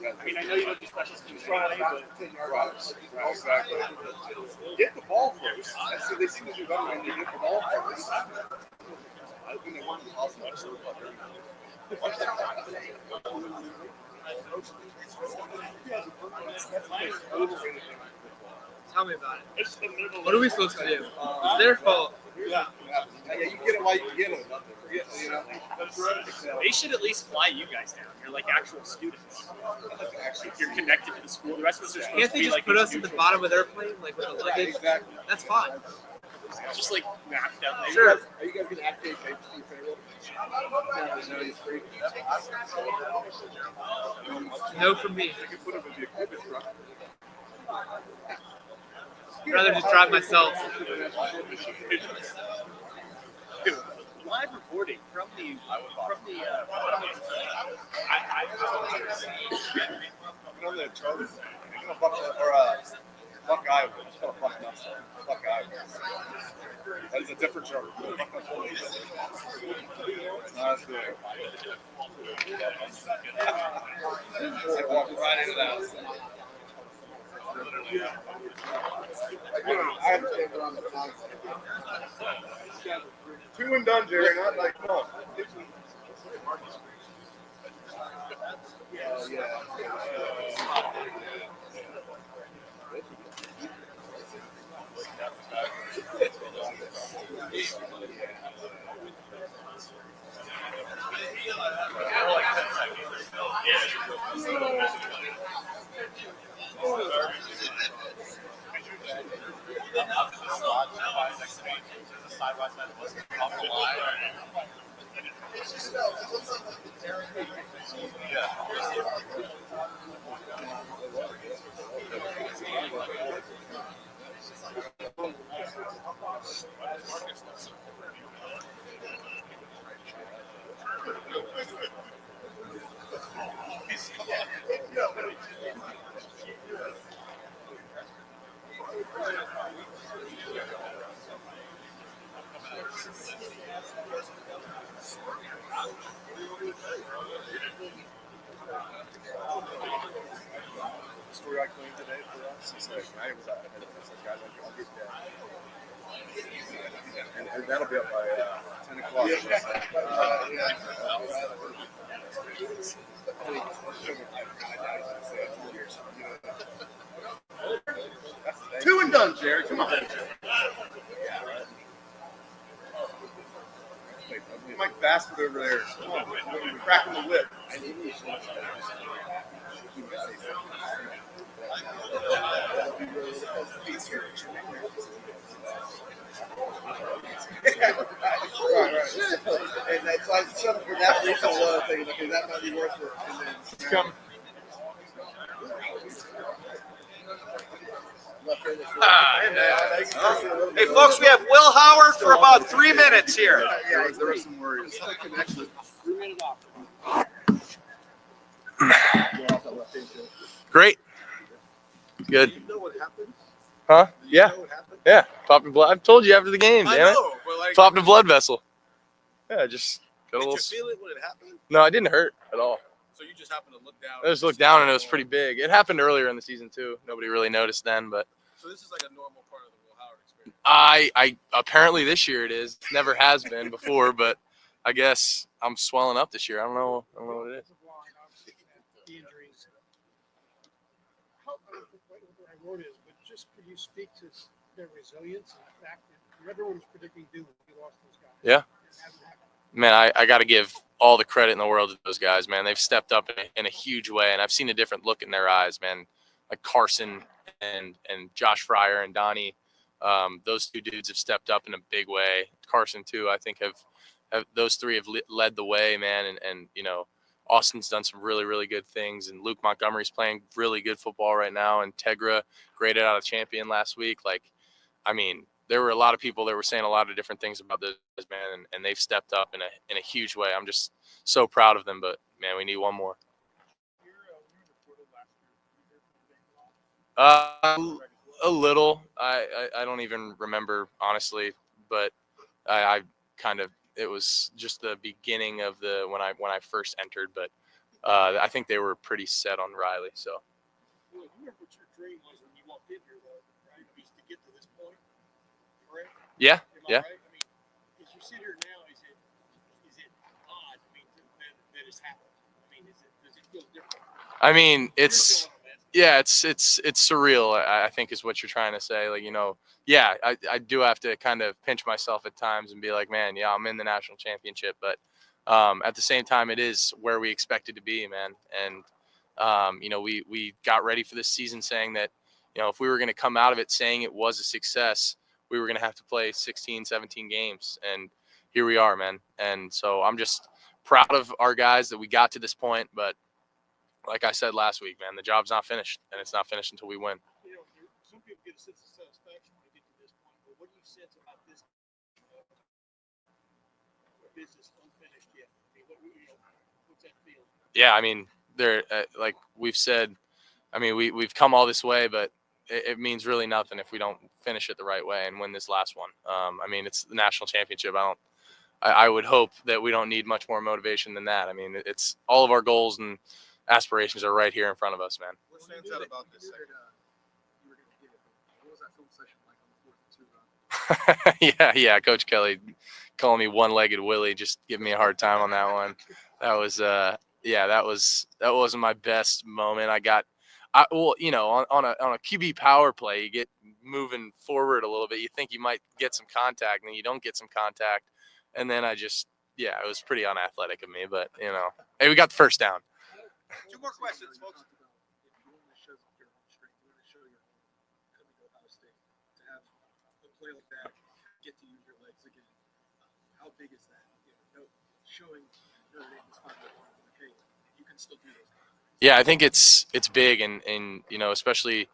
I mean, I know you don't do special teams Friday, but 10 yards. Right, exactly. Get the ball first. That's what they seem to do better when they get the ball first. I think they want the ball first. Tell me about it. What are we supposed to do? It's their fault. Yeah, you get it while you get it. You know? They should at least fly you guys down. You're like actual students. You're connected to the school. The rest of us are supposed Can't to they be just like put these us in the neutral. bottom of their plane, like with the luggage? Exactly. That's fine. Just like map down there. Sure. Are you guys gonna activate papers for your payroll? No, it's free. No from me. You can put it with the equipment truck. I'd rather just drive myself. Live reporting from the On the Charlie, Buckeye, it's called Buckeye. That's a different Charlie. That's good. I walked right into that. I understand we're on the concept. 2 and done, Jerry. Not like fun. Yeah. Story I claimed today for us. It's like, I was out of it. It's like, guys, I'll get that. And that'll be up by 10 o'clock. Two and done, Jerry. Come on. Mike Bassett over there. Come on, we're cracking the whip. Right. And that's like something for that reason. Thing, okay, that might be worth it. And then, Come. Hey, folks, we have Will Howard for about 3 minutes here. Yeah, there are some worries. Great. Good. You know what happened? Huh? Yeah. You know what happened? Yeah. Popped a blood. I've told you after the game, I damn it. know, but like, Popped a blood vessel. Yeah, just got a did little. you feel it when it happened? No, it didn't hurt at all. So you just happened to look down. I just looked down and it was pretty big. It happened earlier in the season too. Nobody really noticed then, but So this is like a normal part of the Will Howard experience. I apparently this year it is. Never has been before, but I guess I'm swelling up this year. I don't know what it is. The injuries. How, what I wrote is, but just could you speak to their resilience and the fact that everyone was predicting doom when you lost those guys? Yeah. It hasn't happened. Man, I got to give all the credit in the world to those guys, man. They've stepped up in a huge way, and I've seen a different look in their eyes, man. Like Carson and Josh Fryer and Donnie, those two dudes have stepped up in a big way. Carson too, I think have those three have led the way, man. And you know, Austin's done some really, really good things, and Luke Montgomery's playing really good football right now. And Tegra graded out a champion last week. Like, I mean, there were a lot of people that were saying a lot of different things about this man, and they've stepped up in a huge way. I'm just so proud of them. But man, we need one more. A little. I don't even remember honestly, but I kind of, it was just the beginning of the when I first entered, but I think they were pretty set on Riley. So. Well, you remember what your dream was when you walked in here, though, right? I mean, to get to this point, correct? Yeah. Am I Yeah. right? I mean, as you sit here now, is it odd? I mean, that it's happened. I mean, does it feel different? I mean, it's surreal. I think is what you're trying to say. Like, yeah, I do have to kind of pinch myself at times and be like, man, yeah, I'm in the national championship, but at the same time, it is where we expected to be, man. And we got ready for this season saying that, if we were going to come out of it saying it was a success, we were going to have to play 16, 17 games. And here we are, man. And so I'm just proud of our guys that we got to this point. But like I said last week, man, the job's not finished, and it's not finished until we win. Some people get a sense of satisfaction when they get to this point, but what do you sense about this business unfinished yet? I mean, what's that feel? Yeah, I mean, like we've said, I mean, we've come all this way, but it means really nothing if we don't finish it the right way and win this last one. I mean, it's the national championship. I would hope that we don't need much more motivation than that. I mean, it's all of our goals and aspirations are right here in front of us, man. What stands out about this? Yeah, Coach Kelly calling me one-legged Willie, just giving me a hard time on that one. That was that wasn't my best moment. On a QB power play, you get moving forward a little bit. You think you might get some contact, and then you don't get some contact, and then it was pretty unathletic of me, but hey, we got the first down. 2 more questions, folks. Play like that, get to use your legs again. How big is that? Showing Notre Dame is okay, you can still do those. Yeah, I think it's big, and especially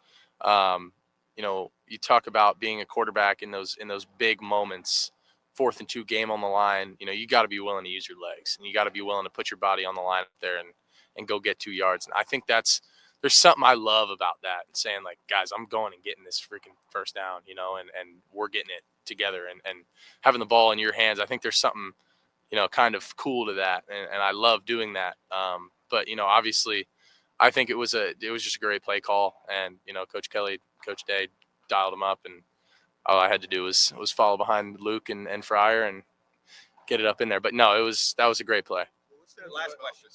you talk about being a quarterback in those big moments, 4th and 2 game on the line. You got to be willing to use your legs, and you got to be willing to put your body on the line up there and go get 2 yards. And I think there's something I love about that, and saying like, guys, I'm going and getting this freaking first down, and we're getting it together, and having the ball in your hands. I think there's something, kind of cool to that. And I love doing that. But, obviously I think it was just a great play call, and, Coach Kelly, Coach Day dialed him up, and all I had to do was follow behind Luke and Fryer and get it up in there. But no, that was a great play. Last question.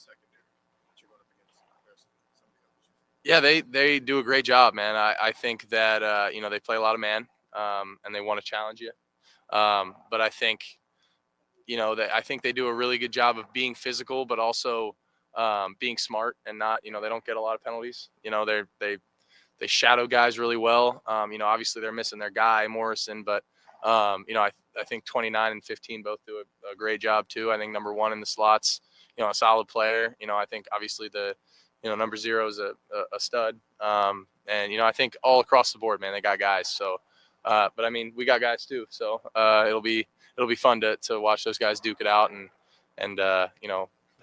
Yeah, they do a great job, man. I think that they play a lot of man, and they want to challenge you. But I think I think they do a really good job of being physical, but also being smart, and not they don't get a lot of penalties. They shadow guys really well. Obviously they're missing their guy Morrison, but I think 29 and 15 both do a great job too. I think number 1 in the slots, a solid player. I think obviously the number 0 is a stud. And, I think all across the board, man, they got guys. So, but I mean, we got guys too. So it'll be fun to watch those guys duke it out and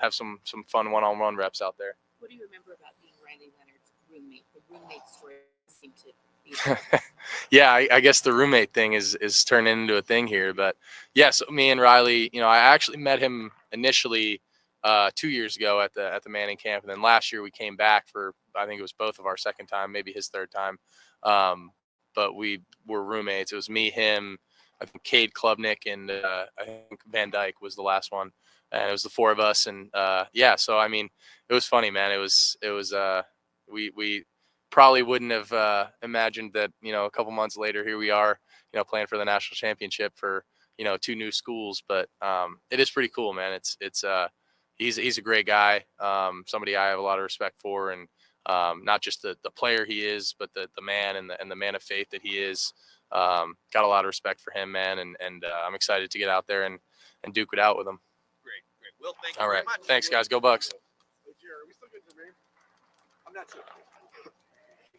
have some fun one-on-one reps out there. What do you remember about being Riley Leonard's roommate? The roommate story seemed to be. Yeah, I guess the roommate thing is turning into a thing here. But yeah, so me and Riley, I actually met him initially 2 years ago at the Manning camp, and then last year we came back for, I think it was both of our second time, maybe his third time. But we were roommates. It was me, him, I think Cade Klubnik, and I think Van Dyke was the last one, and it was the 4 of us. And so I mean, it was funny, man. It was we probably wouldn't have imagined that a couple months later here we are playing for the national championship for 2 new schools. But it is pretty cool, man. He's a great guy, somebody I have a lot of respect for, and not just the player he is, but the man and the man of faith that he is. Got a lot of respect for him, man, and I'm excited to get out there and duke it out with him. Great. Will, thank you All very right, much. thanks, guys. Go Bucks. Are we still good to name? I'm not sure.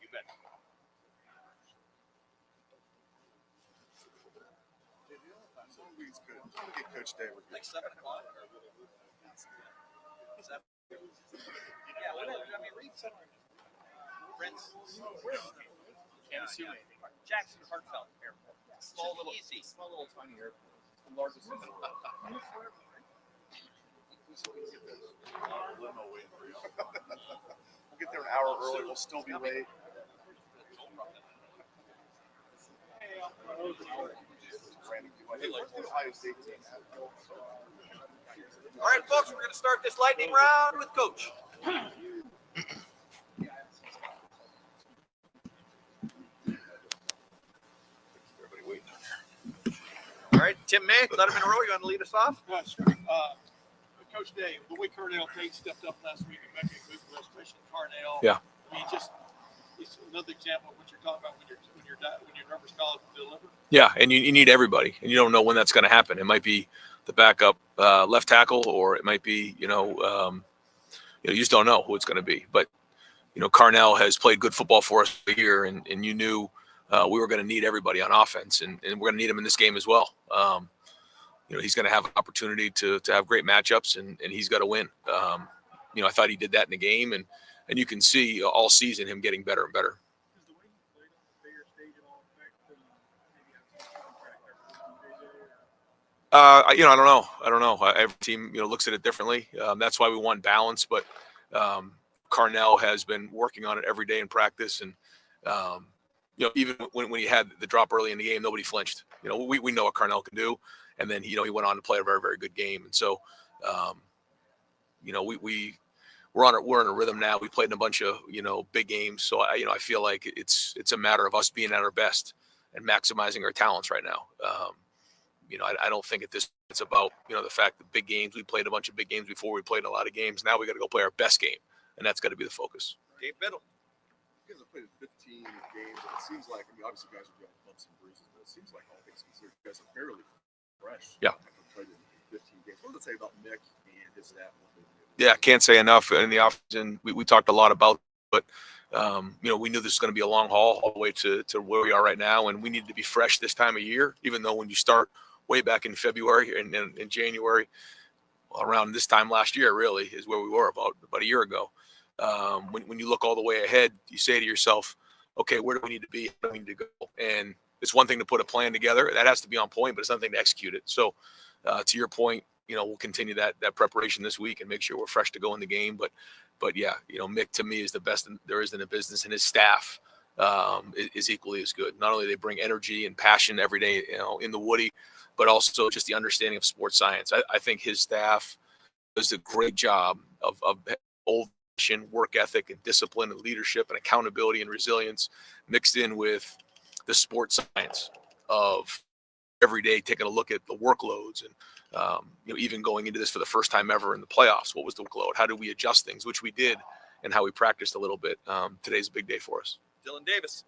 You bet. want to get Coach Day. Like 7 o'clock. Yeah, whatever. I mean, read some. Prince. Can't assume anything. Jackson Hartfeld Airport. Small little tiny airport. The largest in the world. We'll get there an hour early. We'll still be late. All right, folks, we're going to start this lightning round with Coach. All right, Tim May, let him in a row. You want to lead us off? Yeah, sure. Coach Day, the way Carnell Tate stepped up last week and making a good for us, especially Carnell. Yeah. I mean, it's another example of what you're talking about when your numbers college deliver. Yeah, and you need everybody, and you don't know when that's going to happen. It might be the backup left tackle, or it might be you just don't know who it's going to be. But Carnell has played good football for us for a year, and you knew we were going to need everybody on offense, and we're going to need him in this game as well. He's going to have an opportunity to have great matchups, and he's got to win. I thought he did that in the game, and you can see all season him getting better and better. I don't know. Every team, looks at it differently. That's why we want balance. But Carnell has been working on it every day in practice, and even when he had the drop early in the game, nobody flinched. We know what Carnell can do, and then he went on to play a very, very good game. And so, we're in a rhythm now. We played in a bunch of big games, so I feel like it's a matter of us being at our best and maximizing our talents right now. I don't think it's about the fact that big games. We played a bunch of big games before. We played a lot of games. Now we got to go play our best game, and that's got to be the focus. Dave Biddle. You guys have played 15 games, and it seems like obviously you guys are dealing with bumps and bruises, but it seems like all things considered, you guys are fairly fresh. Yeah. After playing 15 games. What does it say about Mick and his staff? Yeah, can't say enough in the offseason. We talked a lot about it, but we knew this was going to be a long haul all the way to where we are right now, and we needed to be fresh this time of year. Even though when you start way back in February and in January, around this time last year, really is where we were about a year ago. When you look all the way ahead, you say to yourself, okay, where do we need to be? Where do we need to go? And it's one thing to put a plan together. That has to be on point, but it's another thing to execute it. So to your point, we'll continue that preparation this week and make sure we're fresh to go in the game. But yeah, Mick to me is the best there is in the business, and his staff is equally as good. Not only do they bring energy and passion every day, in the Woody, but also just the understanding of sports science. I think his staff does a great job of old-fashioned work ethic and discipline and leadership and accountability and resilience mixed in with the sports science of every day taking a look at the workloads and even going into this for the first time ever in the playoffs. What was the workload? How do we adjust things, which we did, and how we practiced a little bit. Today's a big day for us. Dylan Davis.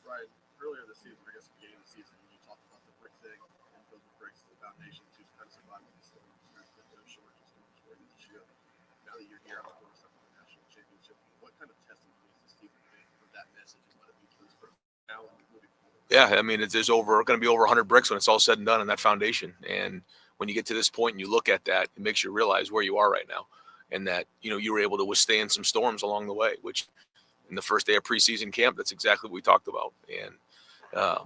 Right. Earlier this season, I guess the beginning of the season, you talked about the brick thing and building bricks to the foundation to kind of survive these storms. Those shortages, storms, the ship. Now that you're here, I'm going to the national championship. What kind of testing is this season for that message and what it means for this person now and moving forward? Yeah, I mean, there's going to be over 100 bricks when it's all said and done in that foundation. And when you get to this point and you look at that, it makes you realize where you are right now, and that you were able to withstand some storms along the way. Which, in the first day of preseason camp, that's exactly what we talked about. And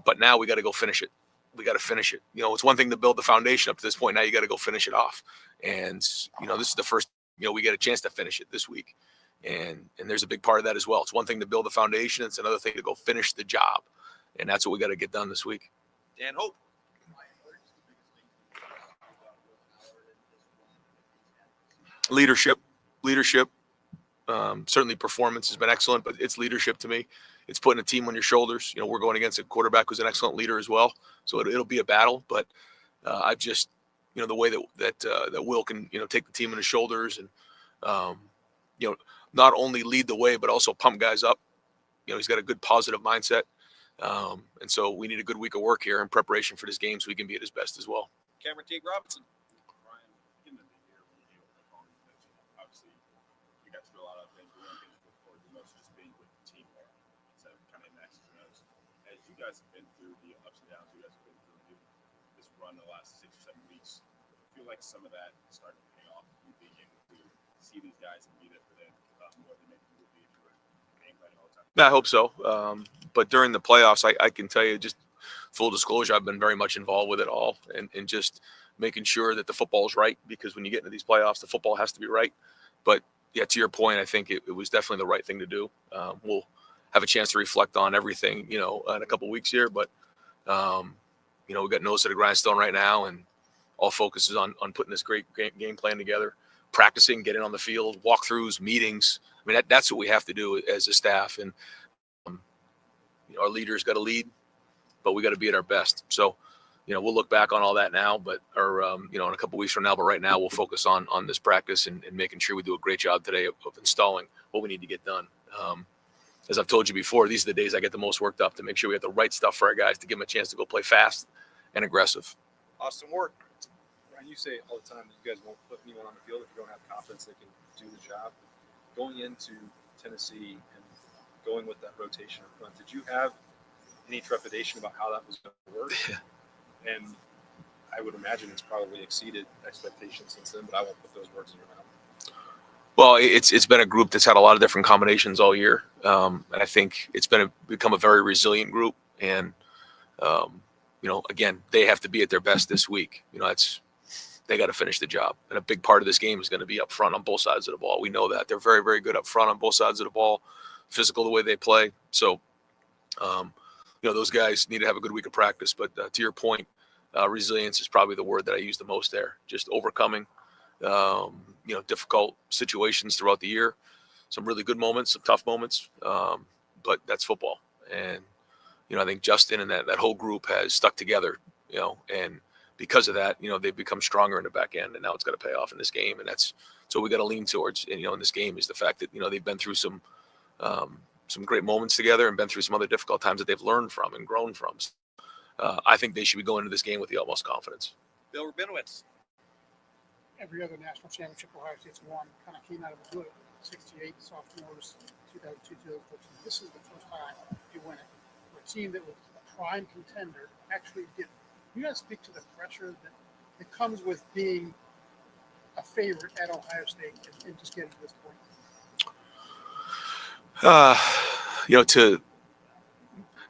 but now we got to go finish it. We got to finish it. It's one thing to build the foundation up to this point. Now you got to go finish it off. And this is the first. We get a chance to finish it this week, and there's a big part of that as well. It's one thing to build the foundation. It's another thing to go finish the job. And that's what we got to get done this week. Dan Hope. Leadership. Certainly performance has been excellent, but it's leadership to me. It's putting a team on your shoulders. We're going against a quarterback who's an excellent leader as well. So it'll be a battle, but I've just, the way that Will can, take the team on his shoulders and, not only lead the way, but also pump guys up. He's got a good positive mindset. And so we need a good week of work here in preparation for this game so he can be at his best as well. Cameron Teague Robinson. Ryan, in the year when you deal with the phone, obviously you got to do a lot of things. But one thing to look forward to most is just being with the team there. So kind of X's and O's. As you guys have been through the ups and downs, you guys have been through this run the last 6 or 7 weeks. I feel like some of that is starting to pay off. You being able to see these guys and be there for them more than maybe you would be if you were game planning all the time. Yeah, I hope so. But during the playoffs, I can tell you, just full disclosure, I've been very much involved with it all, and just making sure that the football's right, because when you get into these playoffs, the football has to be right. But yeah, to your point, I think it was definitely the right thing to do. We'll have a chance to reflect on everything, in a couple of weeks here, but we got nose to the grindstone right now, and all focus is on putting this great game plan together, practicing, getting on the field, walkthroughs, meetings. I mean, that's what we have to do as a staff, and our leaders got to lead, but we got to be at our best. So, we'll look back on all that now, or in a couple of weeks from now. But right now, we'll focus on this practice and making sure we do a great job today of installing what we need to get done. As I've told you before, these are the days I get the most worked up to make sure we have the right stuff for our guys to give them a chance to go play fast and aggressive. Austin Ward. Ryan, you say all the time that you guys won't put anyone on the field if you don't have confidence they can do the job. Going into Tennessee and going with that rotation up front, did you have any trepidation about how that was going to work? And I would imagine it's probably exceeded expectations since then, but I won't put those words in your mouth. Well, it's been a group that's had a lot of different combinations all year, and I think it's become a very resilient group. And again, they have to be at their best this week. They got to finish the job, and a big part of this game is going to be up front on both sides of the ball. We know that they're very, very good up front on both sides of the ball, physical the way they play. So, those guys need to have a good week of practice. But to your point, resilience is probably the word that I use the most there. Just overcoming, difficult situations throughout the year. Some really good moments, some tough moments, but that's football. And I think Justin and that whole group has stuck together. And because of that, they've become stronger in the back end, and now it's got to pay off in this game. And that's so we got to lean towards. And, in this game is the fact that they've been through some great moments together and been through some other difficult times that they've learned from and grown from. I think they should be going into this game with the utmost confidence. Bill Rabinowitz. Every other national championship Ohio State's won kind of came out of the blue. 68 sophomores, 2002, 2014. This is the first time you win it. For a team that was a prime contender actually did it. You guys speak to the pressure that comes with being a favorite at Ohio State and just getting to this point.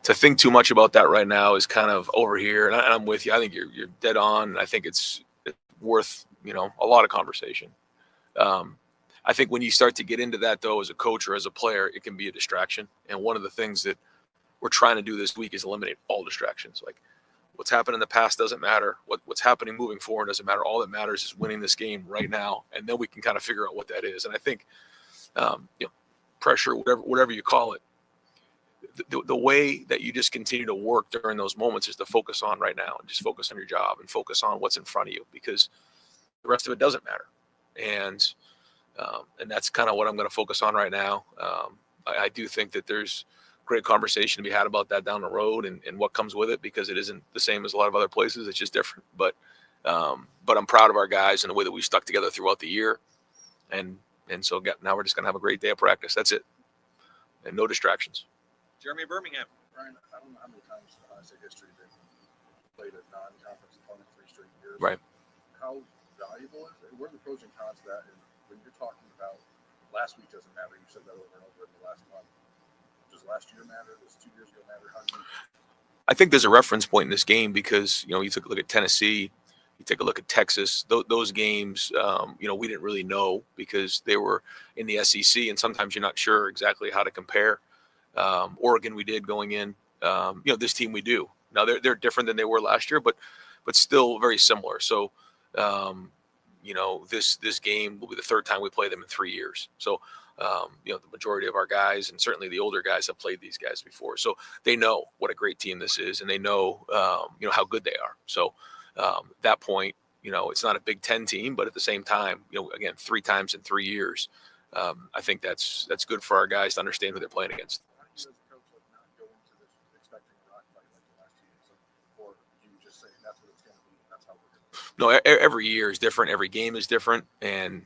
To think too much about that right now is kind of over here, and I'm with you. I think you're dead on. I think it's worth a lot of conversation. I think when you start to get into that, though, as a coach or as a player, it can be a distraction. And one of the things that we're trying to do this week is eliminate all distractions. Like, what's happened in the past doesn't matter. What's happening moving forward doesn't matter. All that matters is winning this game right now, and then we can kind of figure out what that is. And I think, pressure, whatever you call it, the way that you just continue to work during those moments is to focus on right now and just focus on your job and focus on what's in front of you, because the rest of it doesn't matter. And that's kind of what I'm going to focus on right now. I do think that there's great conversation to be had about that down the road and what comes with it, because it isn't the same as a lot of other places. It's just different. But I'm proud of our guys and the way that we stuck together throughout the year. And so now we're just going to have a great day of practice. That's it. And no distractions. Jeremy Birmingham. Ryan, I don't know how many times in Ohio State history they've played a non-conference opponent 3 straight years. Right. How valuable is it? What are the pros and cons to that? And when you're talking about last week doesn't matter, you said that over and over in the last month. Does last year matter? Does 2 years ago matter? How do you? I think there's a reference point in this game because, you took a look at Tennessee, you take a look at Texas, those games, we didn't really know because they were in the SEC, and sometimes you're not sure exactly how to compare. Oregon, we did going in, this team we do. Now they're different than they were last year, but still very similar. So, this game will be the third time we play them in 3 years. So, the majority of our guys and certainly the older guys have played these guys before. So they know what a great team this is, and they know, how good they are. So that point, it's not a Big Ten team, but at the same time, again, 3 times in 3 years, I think that's good for our guys to understand who they're playing against. As a coach, not go into this expecting a rock fight like the last 2 years, or you just say that's what it's going to be, that's how we're going to do it? No, every year is different. Every game is different. And,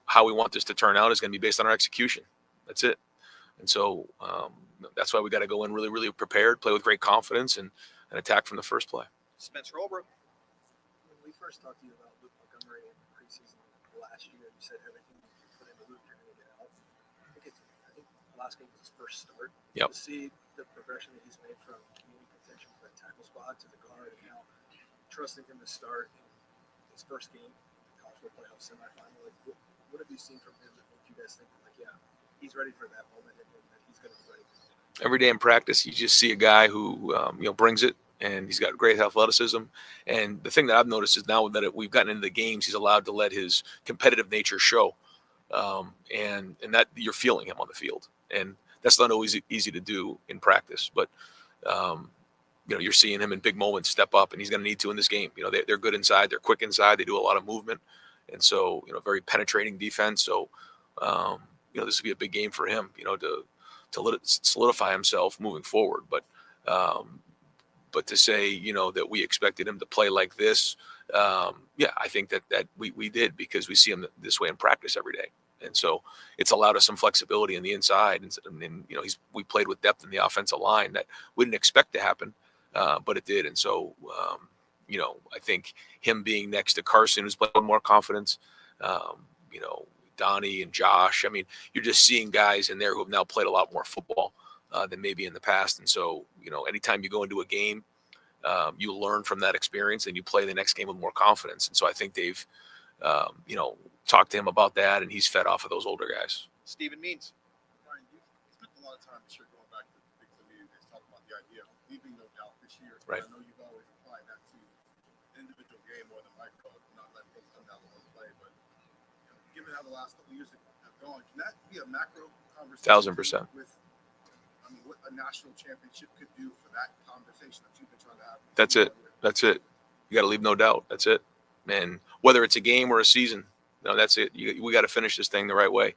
how we want this to turn out is going to be based on our execution. That's it. And so that's why we got to go in really, really prepared, play with great confidence, and attack from the first play. Spencer Holbrook. first talked to you about Luke Montgomery in the preseason last year, you said everything you put into Luke, you're going to get out. I think the last game was his first start. Yep. To see the progression that he's made from community contention for that tackle spot to the guard, and now trusting him to start in his first game, the college football playoff semifinal. Like, what have you seen from him that make you guys think, like, yeah, he's ready for that moment and that he's going to be ready? Every day in practice, you just see a guy who brings it, and he's got great athleticism. And the thing that I've noticed is now that we've gotten into the games, he's allowed to let his competitive nature show, and that you're feeling him on the field, and that's not always easy to do in practice. But you're seeing him in big moments step up, and he's going to need to in this game. They're good inside, they're quick inside, they do a lot of movement, and so very penetrating defense. So this would be a big game for him, to let it solidify himself moving forward. But to say, that we expected him to play like this, I think that we did, because we see him this way in practice every day. And so it's allowed us some flexibility in the inside. And we played with depth in the offensive line that we didn't expect to happen, but it did. And so, I think him being next to Carson, who's playing with more confidence, Donnie and Josh. I mean, you're just seeing guys in there who have now played a lot more football than maybe in the past. And so, anytime you go into a game, you learn from that experience and you play the next game with more confidence. And so I think they've, talked to him about that, and he's fed off of those older guys. Stephen Means. Brian, you spent a lot of time this year going back to the Big Ten meeting days talking about the idea of leaving no doubt this year. Right. I know you've always applied that to an individual game more than micro, not letting things come down to one play. But given how the last couple of years have gone, can that be a macro conversation? 1,000%. With, what a national championship could do for that conversation that you've been trying to have. That's it. That's it. You got to leave no doubt. That's it. And whether it's a game or a season, that's it. We got to finish this thing the right way.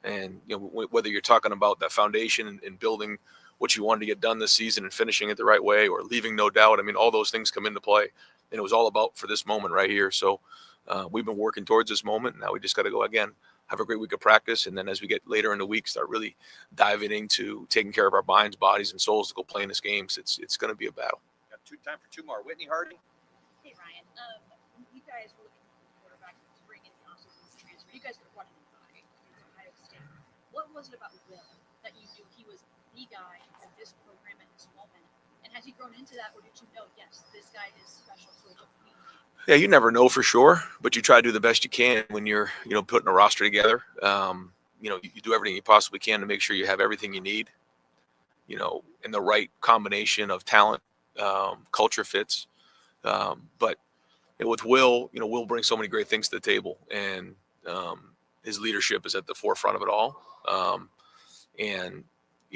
And whether you're talking about that foundation and building what you wanted to get done this season and finishing it the right way, or leaving no doubt, all those things come into play. And it was all about for this moment right here. So we've been working towards this moment. Now we just got to go again, have a great week of practice, and then as we get later in the week, start really diving into taking care of our minds, bodies, and souls to go play in this game. So it's going to be a battle. Got time for two more. Whitney Hardy. Hey Ryan, you guys were looking for a quarterback to bring in the offseason as a transfer. You guys could have run him by Ohio State. What was it about Will that you knew he was the guy for this program at this moment? And has he grown into that, or did you know, yes, this guy is special, so it's me? Yeah, you never know for sure, but you try to do the best you can when you're, putting a roster together. You do everything you possibly can to make sure you have everything you need, in the right combination of talent, culture fits. But with Will, Will brings so many great things to the table, and his leadership is at the forefront of it all. And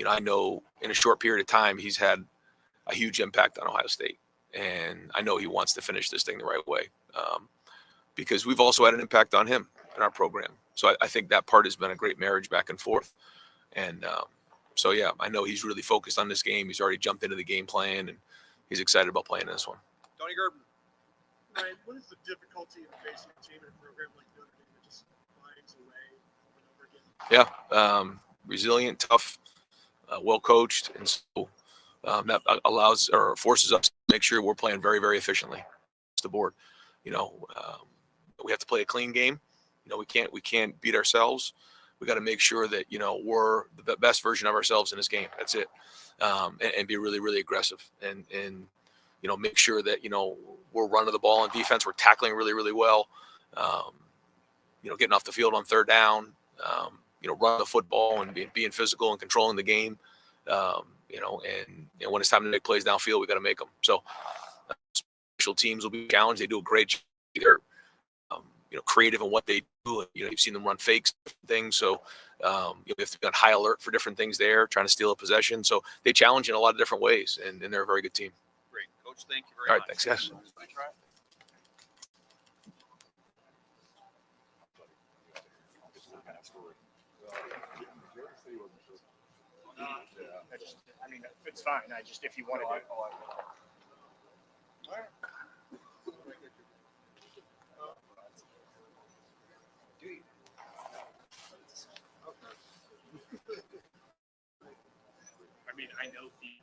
I know in a short period of time, he's had a huge impact on Ohio State. And I know he wants to finish this thing the right way, because we've also had an impact on him in our program. So I think that part has been a great marriage back and forth. And I know he's really focused on this game. He's already jumped into the game plan, and he's excited about playing this one. Tony Gurdon. Ryan, what is the difficulty in facing a team in a program like Notre Dame that just finds a way over and over again? Yeah, resilient, tough, well coached, and so that allows or forces us to make sure we're playing very, very efficiently across the board. We have to play a clean game. We can't beat ourselves. We got to make sure that we're the best version of ourselves in this game. That's it, and be really, really aggressive and make sure that we're running the ball on defense. We're tackling really, really well. Getting off the field on third down. Running the football and being physical and controlling the game. And when it's time to make plays downfield, we got to make them. So special teams will be challenged. They do a great job. They're creative in what they do. You've seen them run fakes, different things. So you have to be on high alert for different things there, trying to steal a possession. So they challenge in a lot of different ways, and they're a very good team. Great, Coach. Thank you very All much. right, thanks, guys. Thanks, Ryan. It's fine. If you wanted it. I know the